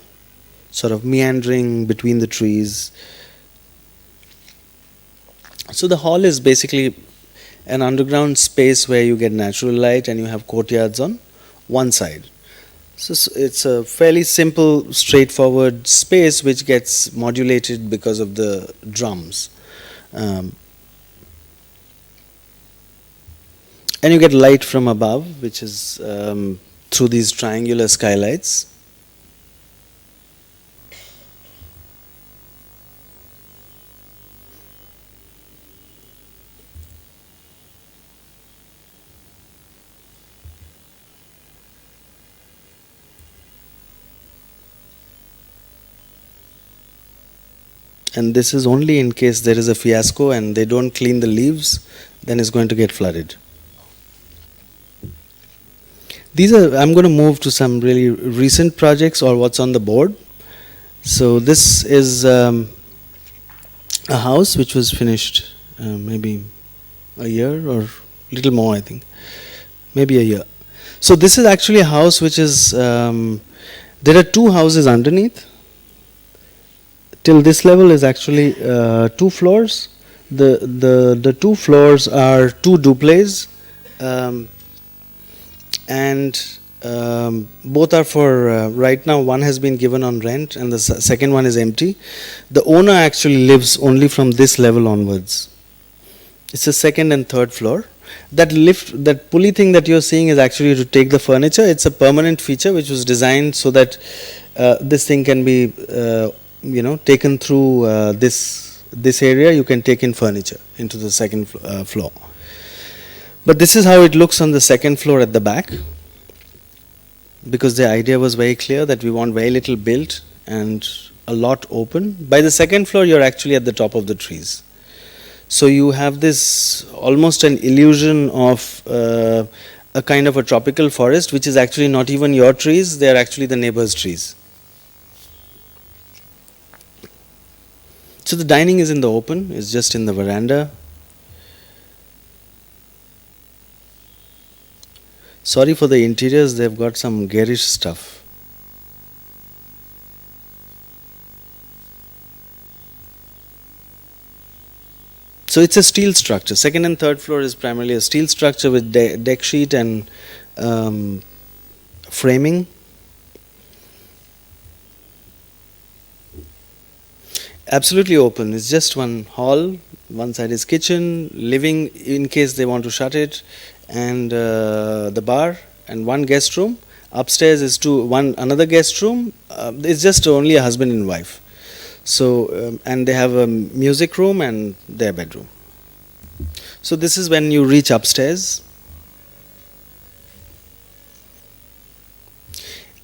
sort of meandering between the trees. So the hall is basically an underground space where you get natural light, and you have courtyards on one side. So it's a fairly simple, straightforward space which gets modulated because of the drums. And you get light from above, which is through these triangular skylights. And this is only in case there is a fiasco and they don't clean the leaves, then it's going to get flooded. I'm going to move to some really recent projects or what's on the board. So this is a house which was finished maybe a year or little more, I think, maybe a year. So this is actually a house which is, there are two houses underneath. Till this level is actually 2 floors. The 2 floors are 2 duplexes, and both are for right now. One has been given on rent, and the second one is empty. The owner actually lives only from this level onwards. It's the second and third floor. That lift, that pulley thing that you're seeing is actually to take the furniture. It's a permanent feature which was designed so that this thing can be taken through this area. You can take in furniture into the second floor. But this is how it looks on the second floor at the back, because the idea was very clear that we want very little built and a lot open. By the second floor, you're actually at the top of the trees. So you have this almost an illusion of a kind of a tropical forest, which is actually not even your trees, they are actually the neighbor's trees. So the dining is in the open, it's just in the veranda. Sorry for the interiors, they've got some garish stuff. So it's a steel structure. Second and third floor is primarily a steel structure with deck sheet and framing. Absolutely open. It's just one hall. One side is kitchen, living in case they want to shut it, and the bar, and one guest room. Upstairs is another guest room. It's just only a husband and wife. So and they have a music room and their bedroom. So this is when you reach upstairs.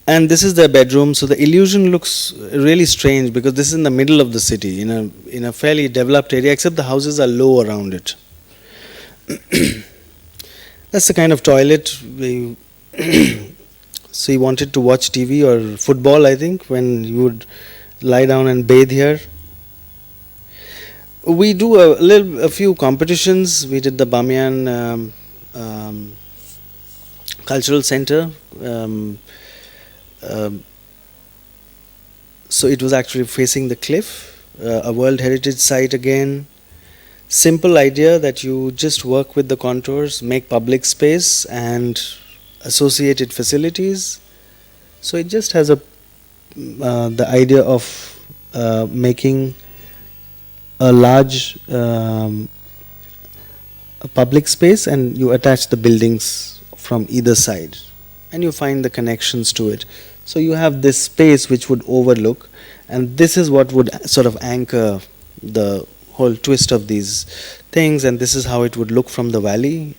And this is their bedroom. So the illusion looks really strange because this is in the middle of the city, in a fairly developed area, except the houses are low around it. That's the kind of toilet so you wanted to watch TV or football, I think, when you would lie down and bathe here. We do a few competitions. We did the Bamiyan Cultural Center. So it was actually facing the cliff, a World Heritage Site again. Simple idea that you just work with the contours, make public space and associated facilities. So it just has the idea of making a large a public space, and you attach the buildings from either side and you find the connections to it. So you have this space which would overlook, and this is what would sort of anchor the whole twist of these things, and this is how it would look from the valley.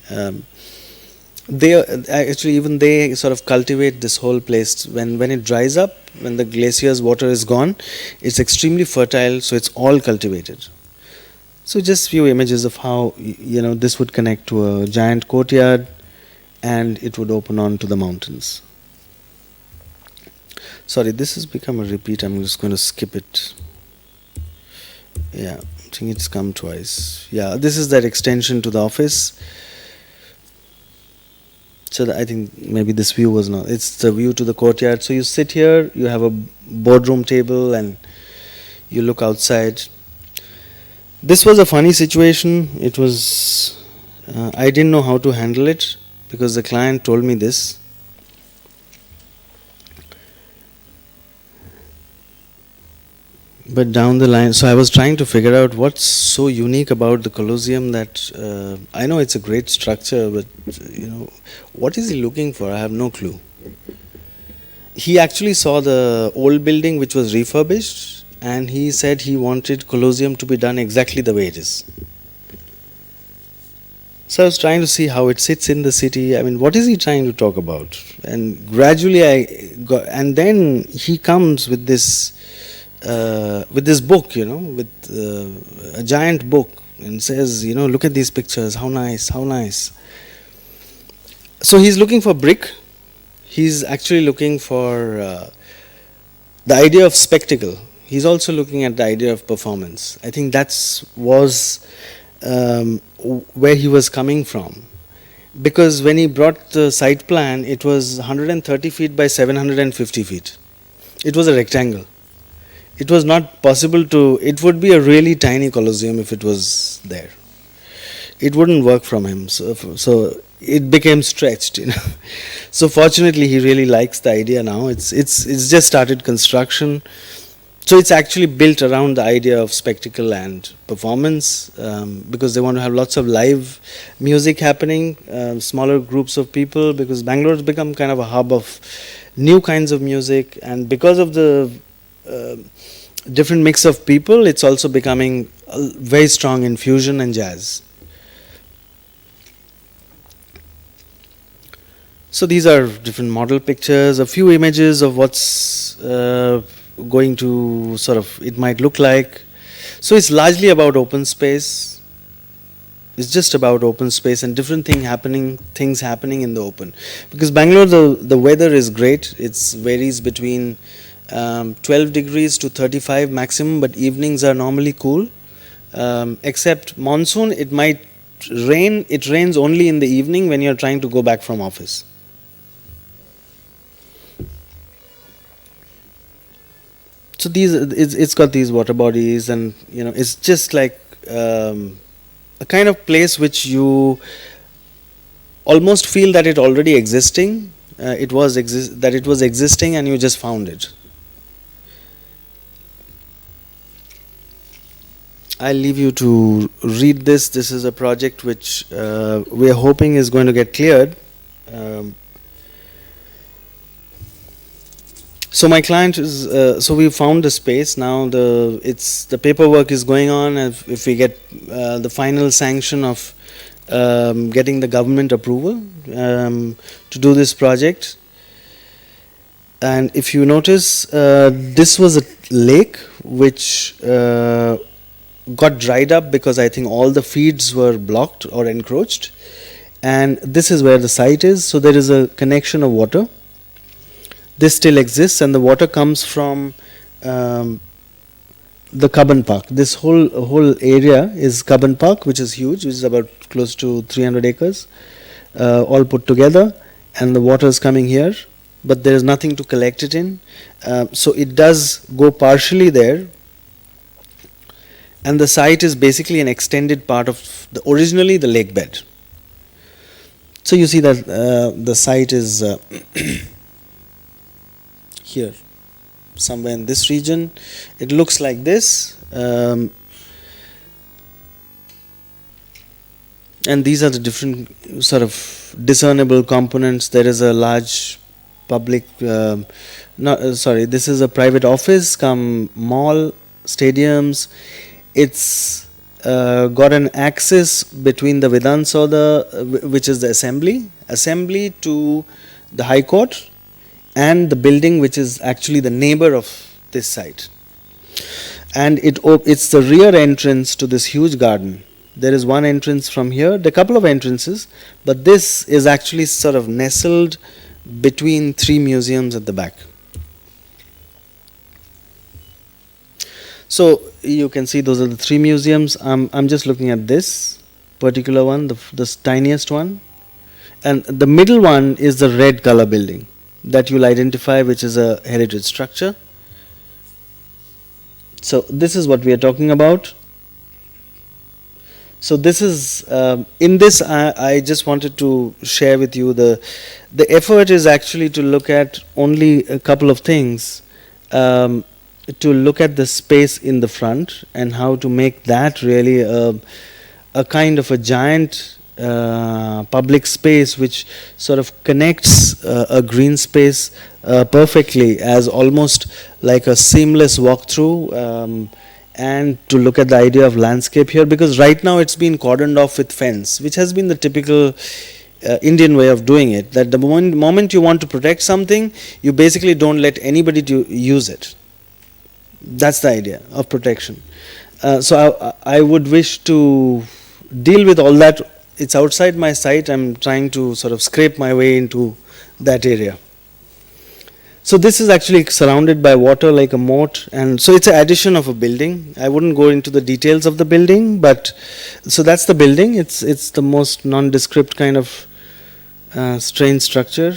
They actually, even they sort of cultivate this whole place. When it dries up, when the glacier's water is gone, it's extremely fertile, so it's all cultivated. So just few images of how this would connect to a giant courtyard, and it would open on to the mountains. Sorry, this has become a repeat. I'm just going to skip it. Yeah, I think it's come twice. Yeah, this is that extension to the office. So I think maybe this view was not. It's the view to the courtyard. So you sit here, you have a boardroom table, and you look outside. This was a funny situation. It was, I didn't know how to handle it because the client told me this. But down the line, so I was trying to figure out what's so unique about the Colosseum that I know it's a great structure, but what is he looking for? I have no clue. He actually saw the old building which was refurbished, and he said he wanted Colosseum to be done exactly the way it is. So I was trying to see how it sits in the city. I mean, what is he trying to talk about? And gradually I got, and then he comes with this book, with a giant book, and says, look at these pictures, how nice, how nice. So he's looking for brick. He's actually looking for the idea of spectacle. He's also looking at the idea of performance. I think was where he was coming from. Because when he brought the site plan, it was 130 feet by 750 feet. It was a rectangle. It was not possible it would be a really tiny Colosseum if it was there. It wouldn't work from him. So it became stretched, So fortunately, he really likes the idea now. It's just started construction. So it's actually built around the idea of spectacle and performance, because they want to have lots of live music happening, smaller groups of people, because Bangalore has become kind of a hub of new kinds of music, and because of the different mix of people, it's also becoming very strong in fusion and jazz. So these are different model pictures, a few images of what's going to it might look like. So it's largely about open space. It's just about open space and different things happening in the open. Because Bangalore, the weather is great. It varies between 12 degrees to 35 maximum, but evenings are normally cool. Except monsoon, it might rain. It rains only in the evening when you're trying to go back from office. So it's got these water bodies, and it's just like a kind of place which you almost feel that it already existing. It was existing, and you just found it. I'll leave you to read this. This is a project which we are hoping is going to get cleared. So my client is. So we found the space now. The paperwork is going on. If we get the final sanction of getting the government approval to do this project. And if you notice, this was a lake which got dried up because I think all the feeds were blocked or encroached, and this is where the site is. So there is a connection of water. This still exists, and the water comes from the Cubbon Park. This whole area is Cubbon Park, which is huge, which is about close to 300 acres, all put together, and the water is coming here, but there is nothing to collect it in. So it does go partially there, and the site is basically an extended part of originally the lake bed. So you see that the site is here, somewhere in this region. It looks like this, and these are the different sort of discernible components. There is a large public, this is a private office, come mall, stadiums. It's got an access between the Vidhan Soda, which is the assembly to the High Court, and the building which is actually the neighbor of this site. And it's the rear entrance to this huge garden. There is one entrance from here, there are a couple of entrances, but this is actually sort of nestled between three museums at the back. So you can see those are the three museums. I'm just looking at this particular one, the tiniest one, and the middle one is the red color building that you'll identify, which is a heritage structure. So this is what we are talking about. So this is in this I just wanted to share with you the effort is actually to look at only a couple of things, to look at the space in the front and how to make that really a kind of a giant public space which sort of connects a green space perfectly as almost like a seamless walkthrough, and to look at the idea of landscape here, because right now it's been cordoned off with fence, which has been the typical Indian way of doing it, that the moment you want to protect something, you basically don't let anybody to use it. That's the idea of protection. So I would wish to deal with all that. It's outside my sight. I'm trying to sort of scrape my way into that area. So this is actually surrounded by water like a moat, and so it's an addition of a building. I wouldn't go into the details of the building, but so that's the building. It's the most nondescript kind of strange structure,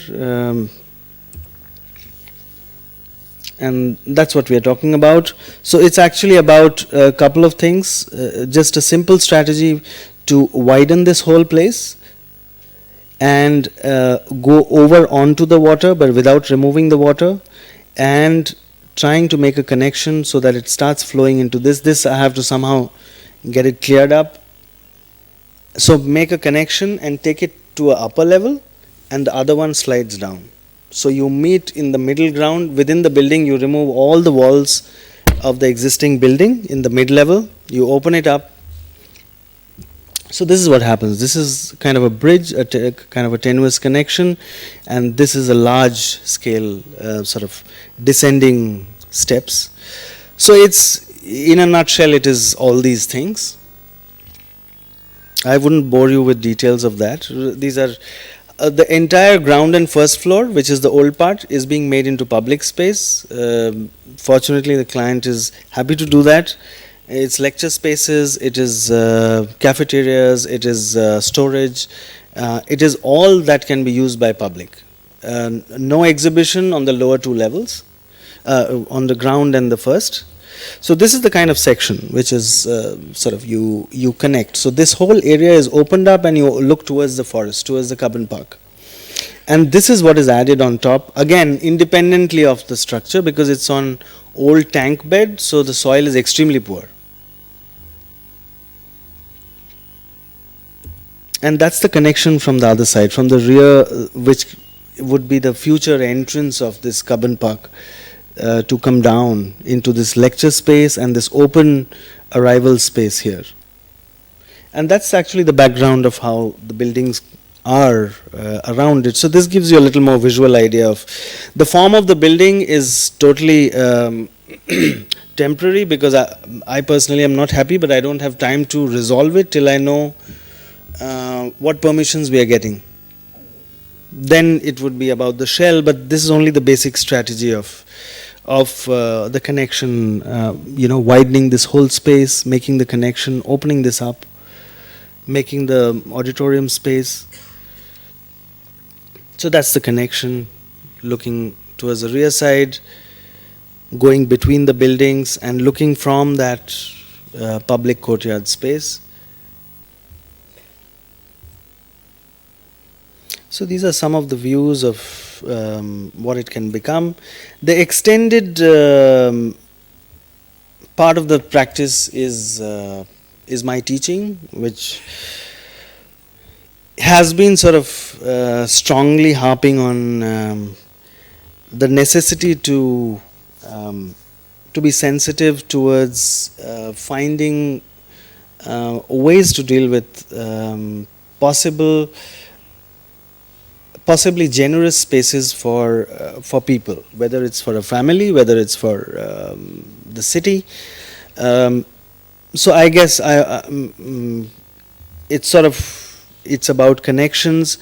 and that's what we are talking about. So it's actually about a couple of things, just a simple strategy to widen this whole place and go over onto the water but without removing the water, and trying to make a connection so that it starts flowing into this I have to somehow get it cleared up. So make a connection and take it to an upper level, and the other one slides down. So you meet in the middle ground within the building. You remove all the walls of the existing building in the mid level, you open it up. So this is what happens. This is kind of a bridge, kind of a tenuous connection, and this is a large scale sort of descending steps. So it's, in a nutshell, it is all these things. I wouldn't bore you with details of that. These are the entire ground and first floor, which is the old part, is being made into public space. Fortunately, the client is happy to do that. It's lecture spaces, it is cafeterias, it is storage, it is all that can be used by public. No exhibition on the lower two levels, on the ground and the first. So this is the kind of section which is sort of you connect. So this whole area is opened up and you look towards the forest, towards the Cubbon Park. And this is what is added on top, again independently of the structure, because it's on old tank bed, so the soil is extremely poor. And that's the connection from the other side, from the rear, which would be the future entrance of this Cubbon Park, to come down into this lecture space and this open arrival space here. And that's actually the background of how the buildings are around it. So this gives you a little more visual idea of the form of the building. Is totally temporary, because I personally am not happy, but I don't have time to resolve it till I know what permissions we are getting. Then it would be about the shell, but this is only the basic strategy of the connection, widening this whole space, making the connection, opening this up, making the auditorium space. So that's the connection, looking towards the rear side, going between the buildings and looking from that public courtyard space. So these are some of the views of what it can become. The extended part of the practice is my teaching, which has been sort of strongly harping on the necessity to be sensitive towards finding ways to deal with possibly generous spaces for people, whether it's for a family, whether it's for the city. Um, so I guess it's sort of, it's about connections.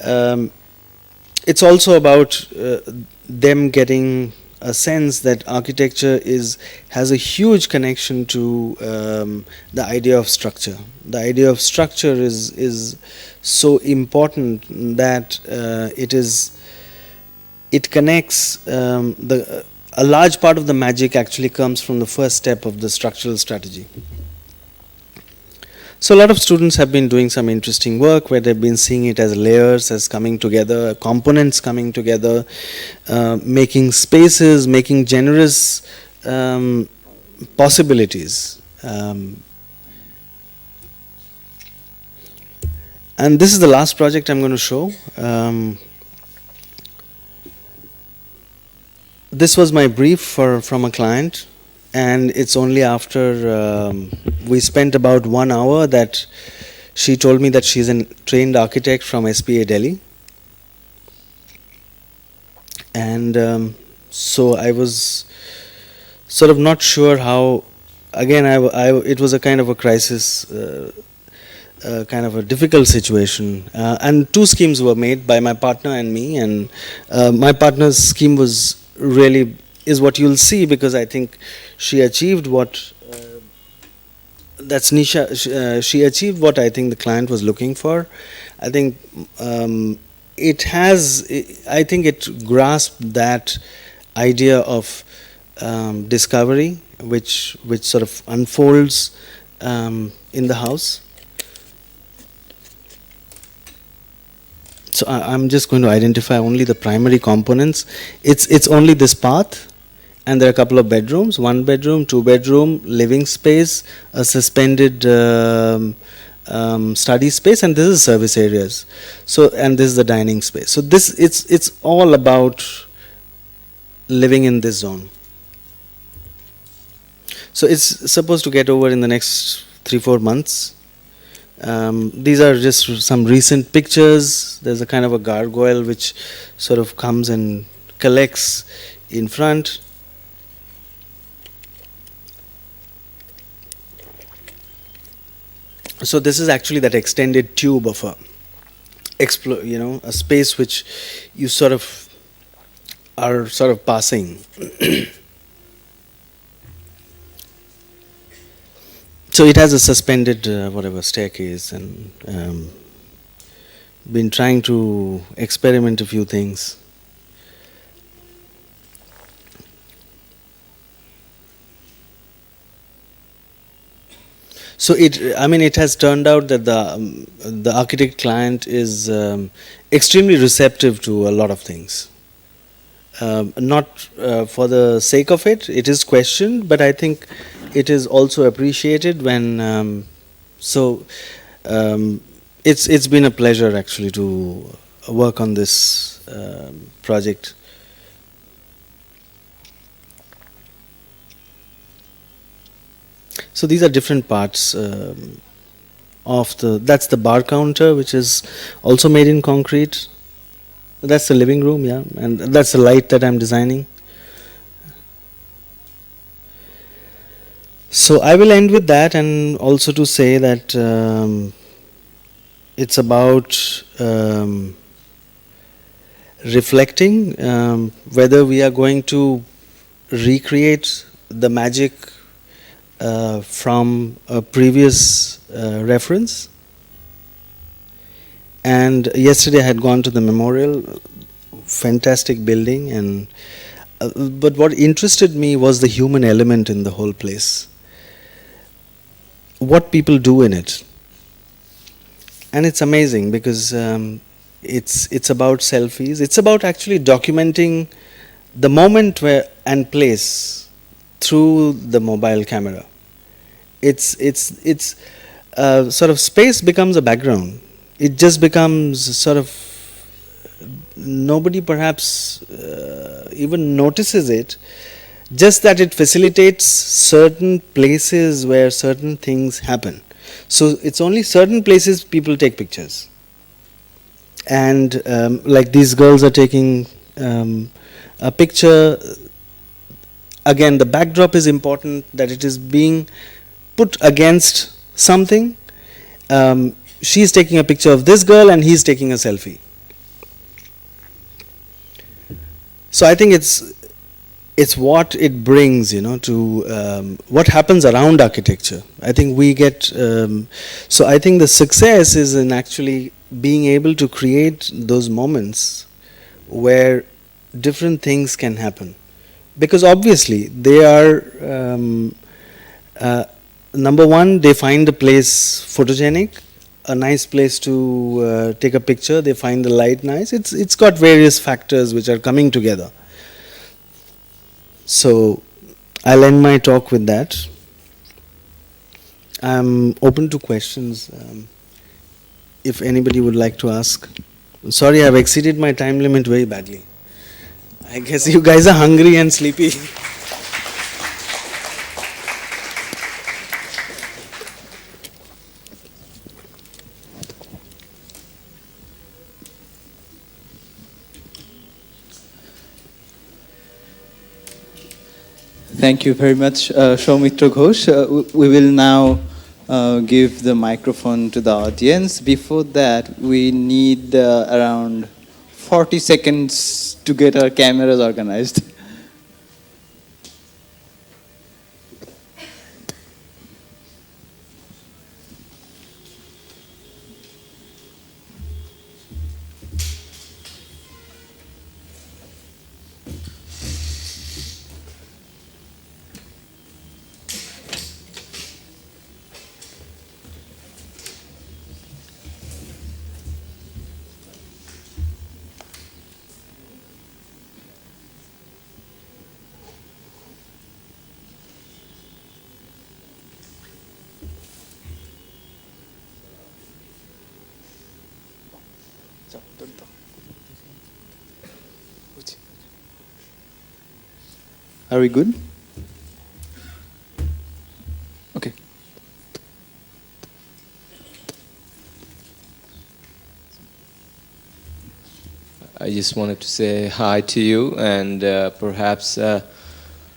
Um, it's also about them getting a sense that architecture has a huge connection to the idea of structure. The idea of structure is so important that it connects a large part of the magic actually comes from the first step of the structural strategy. So a lot of students have been doing some interesting work where they've been seeing it as layers, as coming together, components coming together, making spaces, making generous possibilities. And this is the last project I'm going to show. This was my brief from a client, and it's only after we spent about 1 hour that she told me that she's a trained architect from SPA Delhi. And so I was sort of not sure how. Again, it was a kind of a crisis, kind of a difficult situation. And two schemes were made by my partner and me, and my partner's scheme is what you'll see, because I think she achieved what that's Nisha. She achieved what I think the client was looking for. I think I think it grasped that idea of discovery, which sort of unfolds in the house. So I'm just going to identify only the primary components. It's only this path, and there are a couple of bedrooms: 1 bedroom, 2 bedroom, living space, a suspended study space, and this is service areas. So, and this is the dining space. So it's all about living in this zone. So it's supposed to get over in the next 3-4 months. These are just some recent pictures. There's a kind of a gargoyle which sort of comes and collects in front. So this is actually that extended tube of a space which you sort of are sort of passing. So it has a suspended staircase, and been trying to experiment a few things. So it has turned out that the architect client is extremely receptive to a lot of things. Not for the sake of it. It is questioned, but I think it is also appreciated when. It's been a pleasure actually to work on this project. So these are different parts that's the bar counter, which is also made in concrete. That's the living room, yeah, and that's the light that I'm designing. So I will end with that, and also to say that it's about reflecting whether we are going to recreate the magic from a previous reference. And yesterday I had gone to the memorial, fantastic building, and but what interested me was the human element in the whole place. What people do in it. And it's amazing because it's about selfies. It's about actually documenting the moment and place through the mobile camera. It's sort of space becomes a background. It just becomes sort of, nobody perhaps even notices it, just that it facilitates certain places where certain things happen. So it's only certain places people take pictures. And like these girls are taking a picture. Again, the backdrop is important, that it is being put against something. She's taking a picture of this girl and he's taking a selfie. So I think it's what it brings, to what happens around architecture. I think we get, so I think the success is in actually being able to create those moments where different things can happen. Because obviously they are, number one, they find the place photogenic, a nice place to take a picture, they find the light nice. It's got various factors which are coming together. So I'll end my talk with that. I'm open to questions if anybody would like to ask. Sorry, I've exceeded my time limit very badly. I guess you guys are hungry and sleepy. Thank you very much, Soumitro Ghosh. We will now give the microphone to the audience. Before that, we need around 40 seconds to get our cameras organized. Are we good? Okay. I just wanted to say hi to you and perhaps a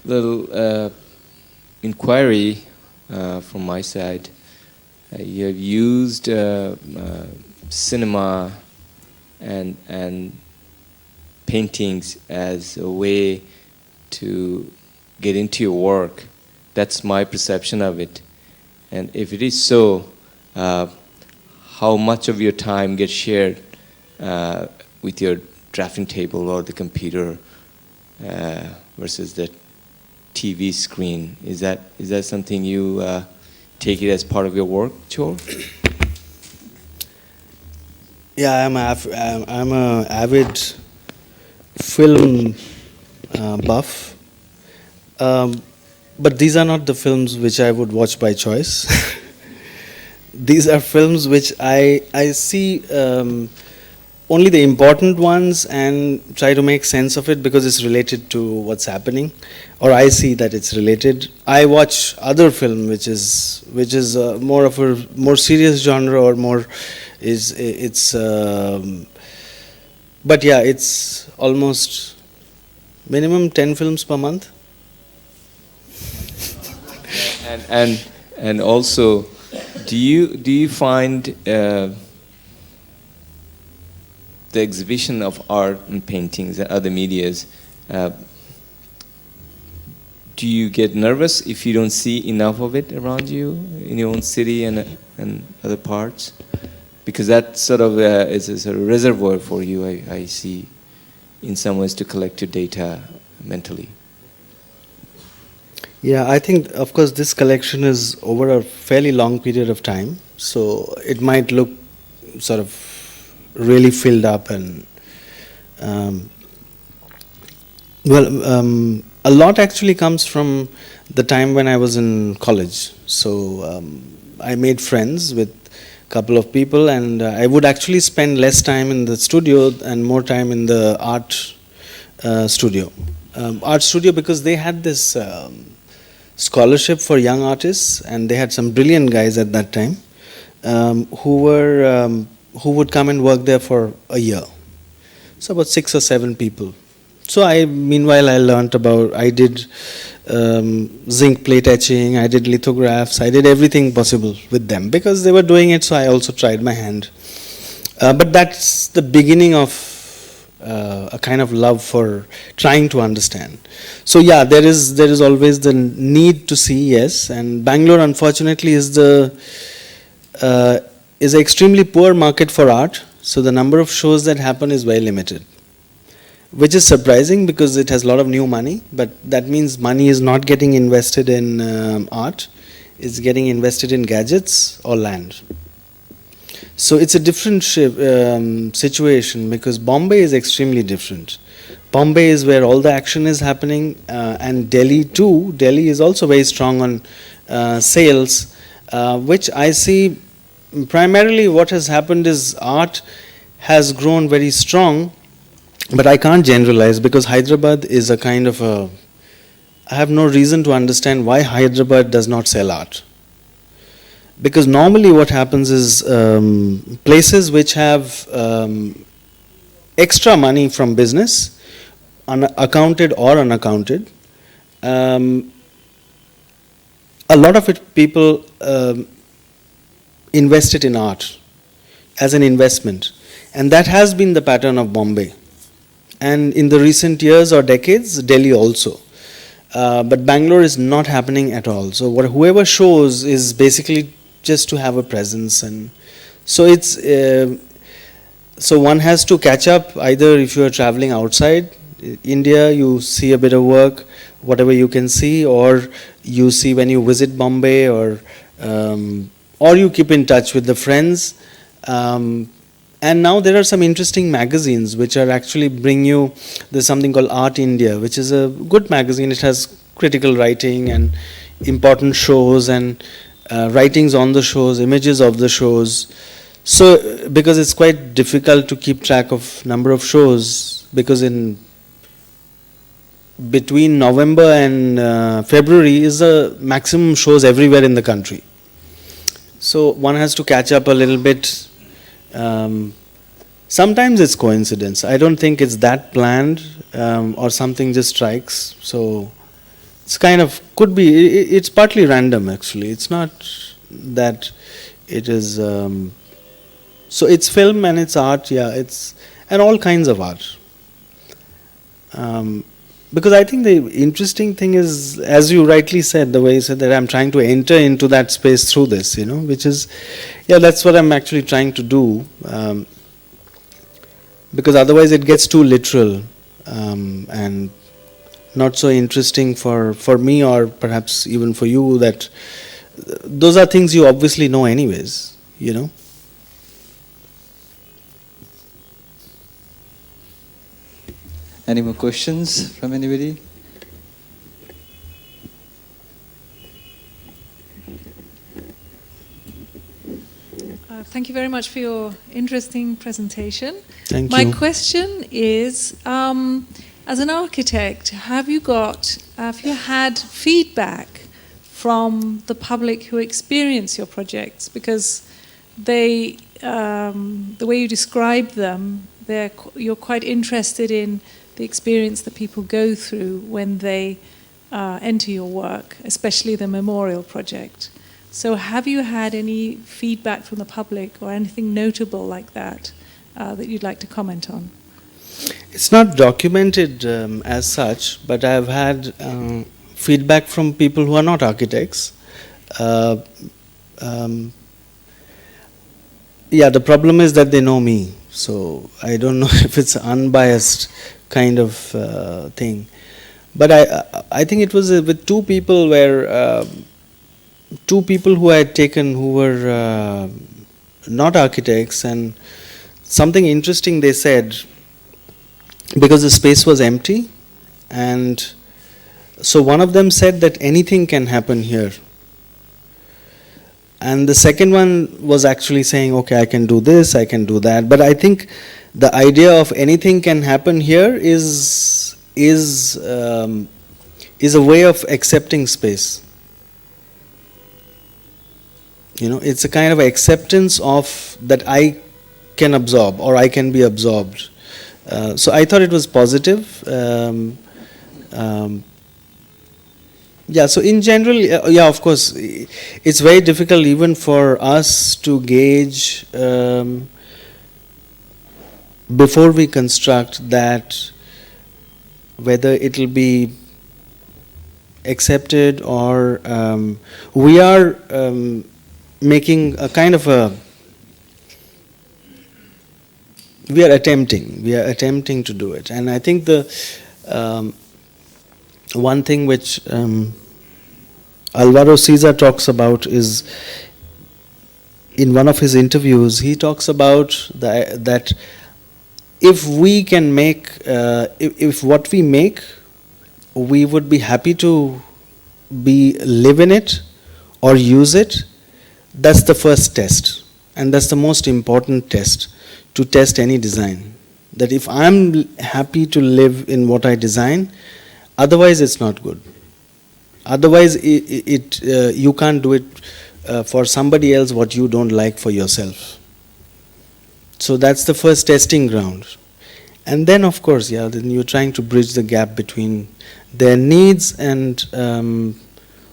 little inquiry from my side. You have used cinema and paintings as a way to get into your work. That's my perception of it. And if it is so, how much of your time gets shared with your drafting table or the computer versus the TV screen? Is that something you take it as part of your work chore? Yeah, I'm a avid film buff, but these are not the films which I would watch by choice. These are films which I see only the important ones and try to make sense of it because it's related to what's happening, or I see that it's related. I watch other film which is more of a more serious genre or more but yeah, it's almost minimum 10 films per month. And also, do you find the exhibition of art and paintings and other medias, do you get nervous if you don't see enough of it around you in your own city and other parts? Because that sort of is a sort of reservoir for you, I see, in some ways, to collect your data mentally. Yeah, I think, of course, this collection is over a fairly long period of time, so it might look sort of really filled up and a lot actually comes from the time when I was in college. So I made friends with a couple of people, and I would actually spend less time in the studio and more time in the art studio. Art studio, because they had this scholarship for young artists, and they had some brilliant guys at that time who would come and work there for a year. So about 6 or 7 people. So meanwhile, I did zinc plate etching, I did lithographs, I did everything possible with them because they were doing it. So I also tried my hand. But that's the beginning of a kind of love for trying to understand. So yeah, there is always the need to see, yes. And Bangalore, unfortunately, is an extremely poor market for art. So the number of shows that happen is very limited, which is surprising because it has a lot of new money. But that means money is not getting invested in art; it's getting invested in gadgets or land. So it's a different situation because Bombay is extremely different. Bombay is where all the action is happening, and Delhi too. Delhi is also very strong on sales, which I see primarily what has happened is art has grown very strong, but I can't generalize because Hyderabad is a kind of a, I have no reason to understand why Hyderabad does not sell art. Because normally what happens is places which have extra money from business, accounted or unaccounted, a lot of it people invest it in art as an investment. And that has been the pattern of Bombay. And in the recent years or decades, Delhi also. But Bangalore is not happening at all. So whoever shows is basically just to have a presence, and so it's so one has to catch up. Either if you are traveling outside India, you see a bit of work, whatever you can see, or you see when you visit Bombay, or you keep in touch with the friends. And now there are some interesting magazines which are actually bring you. There's something called Art India, which is a good magazine. It has critical writing and important shows and writings on the shows, images of the shows. So because it's quite difficult to keep track of number of shows, because in between November and February is the maximum shows everywhere in the country. So one has to catch up a little bit. Sometimes it's coincidence. I don't think it's that planned, or something just strikes. So it's kind of could be. It's partly random actually. It's not that it is. So it's film and it's art. Yeah, it's and all kinds of art. Because I think the interesting thing is, as you rightly said, the way you said that I'm trying to enter into that space through this, which is, yeah, that's what I'm actually trying to do. Because otherwise it gets too literal and not so interesting for me, or perhaps even for you, that those are things you obviously know anyways, Any more questions from anybody? Thank you very much for your interesting presentation. Thank My you. question is, as an architect, have you had feedback from the public who experience your projects? Because the way you describe them, you're quite interested in the experience that people go through when they enter your work, especially the memorial project. So have you had any feedback from the public or anything notable like that that you'd like to comment on? It's not documented as such, but I've had feedback from people who are not architects. Yeah, the problem is that they know me, so I don't know if it's unbiased kind of thing. But I think it was with two people where two people who I had taken who were not architects, and something interesting they said, because the space was empty, and so one of them said that anything can happen here. And the second one was actually saying, okay, I can do this, I can do that. But I think the idea of anything can happen here is a way of accepting space. It's a kind of acceptance of that I can absorb or I can be absorbed. So I thought it was positive. Yeah, so in general, yeah, of course, it's very difficult even for us to gauge before we construct that whether it will be accepted or we are making a kind of we are attempting to do it. And I think the one thing which Alvaro Siza talks about is, in one of his interviews, he talks about that if we can make, if what we make, we would be happy to live in it or use it, that's the first test. And that's the most important test, to test any design. That if I'm happy to live in what I design, otherwise it's not good. Otherwise you can't do it for somebody else what you don't like for yourself. So that's the first testing ground. And then of course, yeah, then you're trying to bridge the gap between their needs and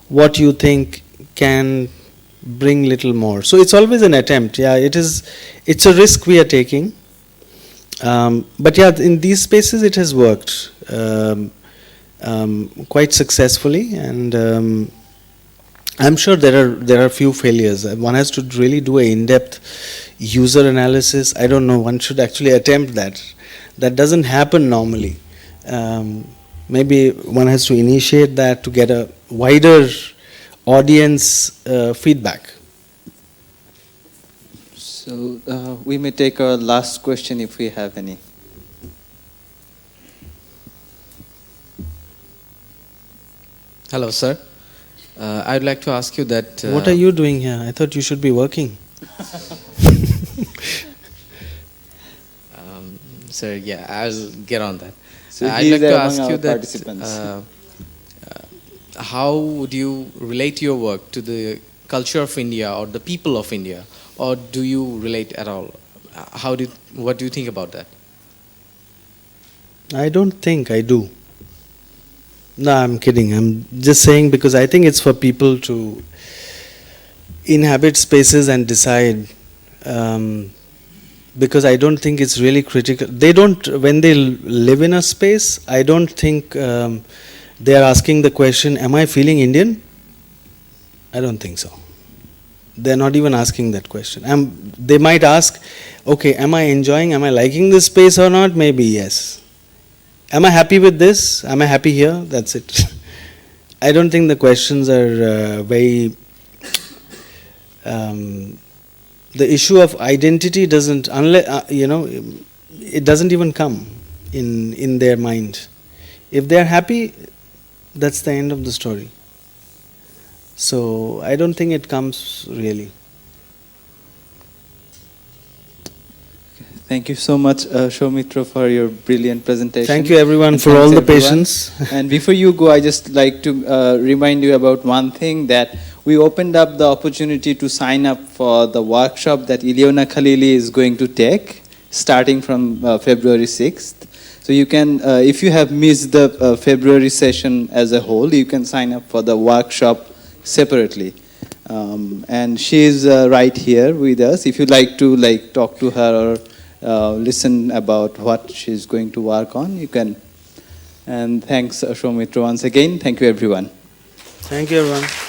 what you think can bring little more. So it's always an attempt. Yeah, it's a risk we are taking. But yeah, in these spaces it has worked quite successfully, and I'm sure there are few failures. One has to really do an in-depth user analysis. I don't know, one should actually attempt that. That doesn't happen normally. Maybe one has to initiate that to get a wider audience feedback. So we may take our last question if we have any. Hello, sir. I'd like to ask you that... what are you doing here? I thought you should be working. Sir, yeah, I'll get on that. So I'd like to ask you that how would you relate your work to the culture of India or the people of India, or do you relate at all? What do you think about that? I don't think I do. No, I'm kidding. I'm just saying because I think it's for people to inhabit spaces and decide. Because I don't think it's really critical. They don't, when they live in a space, I don't think they are asking the question, am I feeling Indian? I don't think so. They're not even asking that question. They might ask, okay, am I liking this space or not? Maybe yes. Am I happy with this? Am I happy here? That's it. I don't think the questions are very... the issue of identity doesn't, unless, it doesn't even come in their mind. If they're happy, that's the end of the story. So I don't think it comes really. Thank you so much, Soumitro, for your brilliant presentation. Thank you everyone and for all the everyone. patience. And before you go, I just like to remind you about one thing, that we opened up the opportunity to sign up for the workshop that Ileona Khalili is going to take, starting from February 6th. So you can, if you have missed the February session as a whole, you can sign up for the workshop separately. And she is right here with us. If you'd like to talk to her or listen about what she's going to work on, you can. And thanks, Soumitro, once again. Thank you, everyone. Thank you, everyone.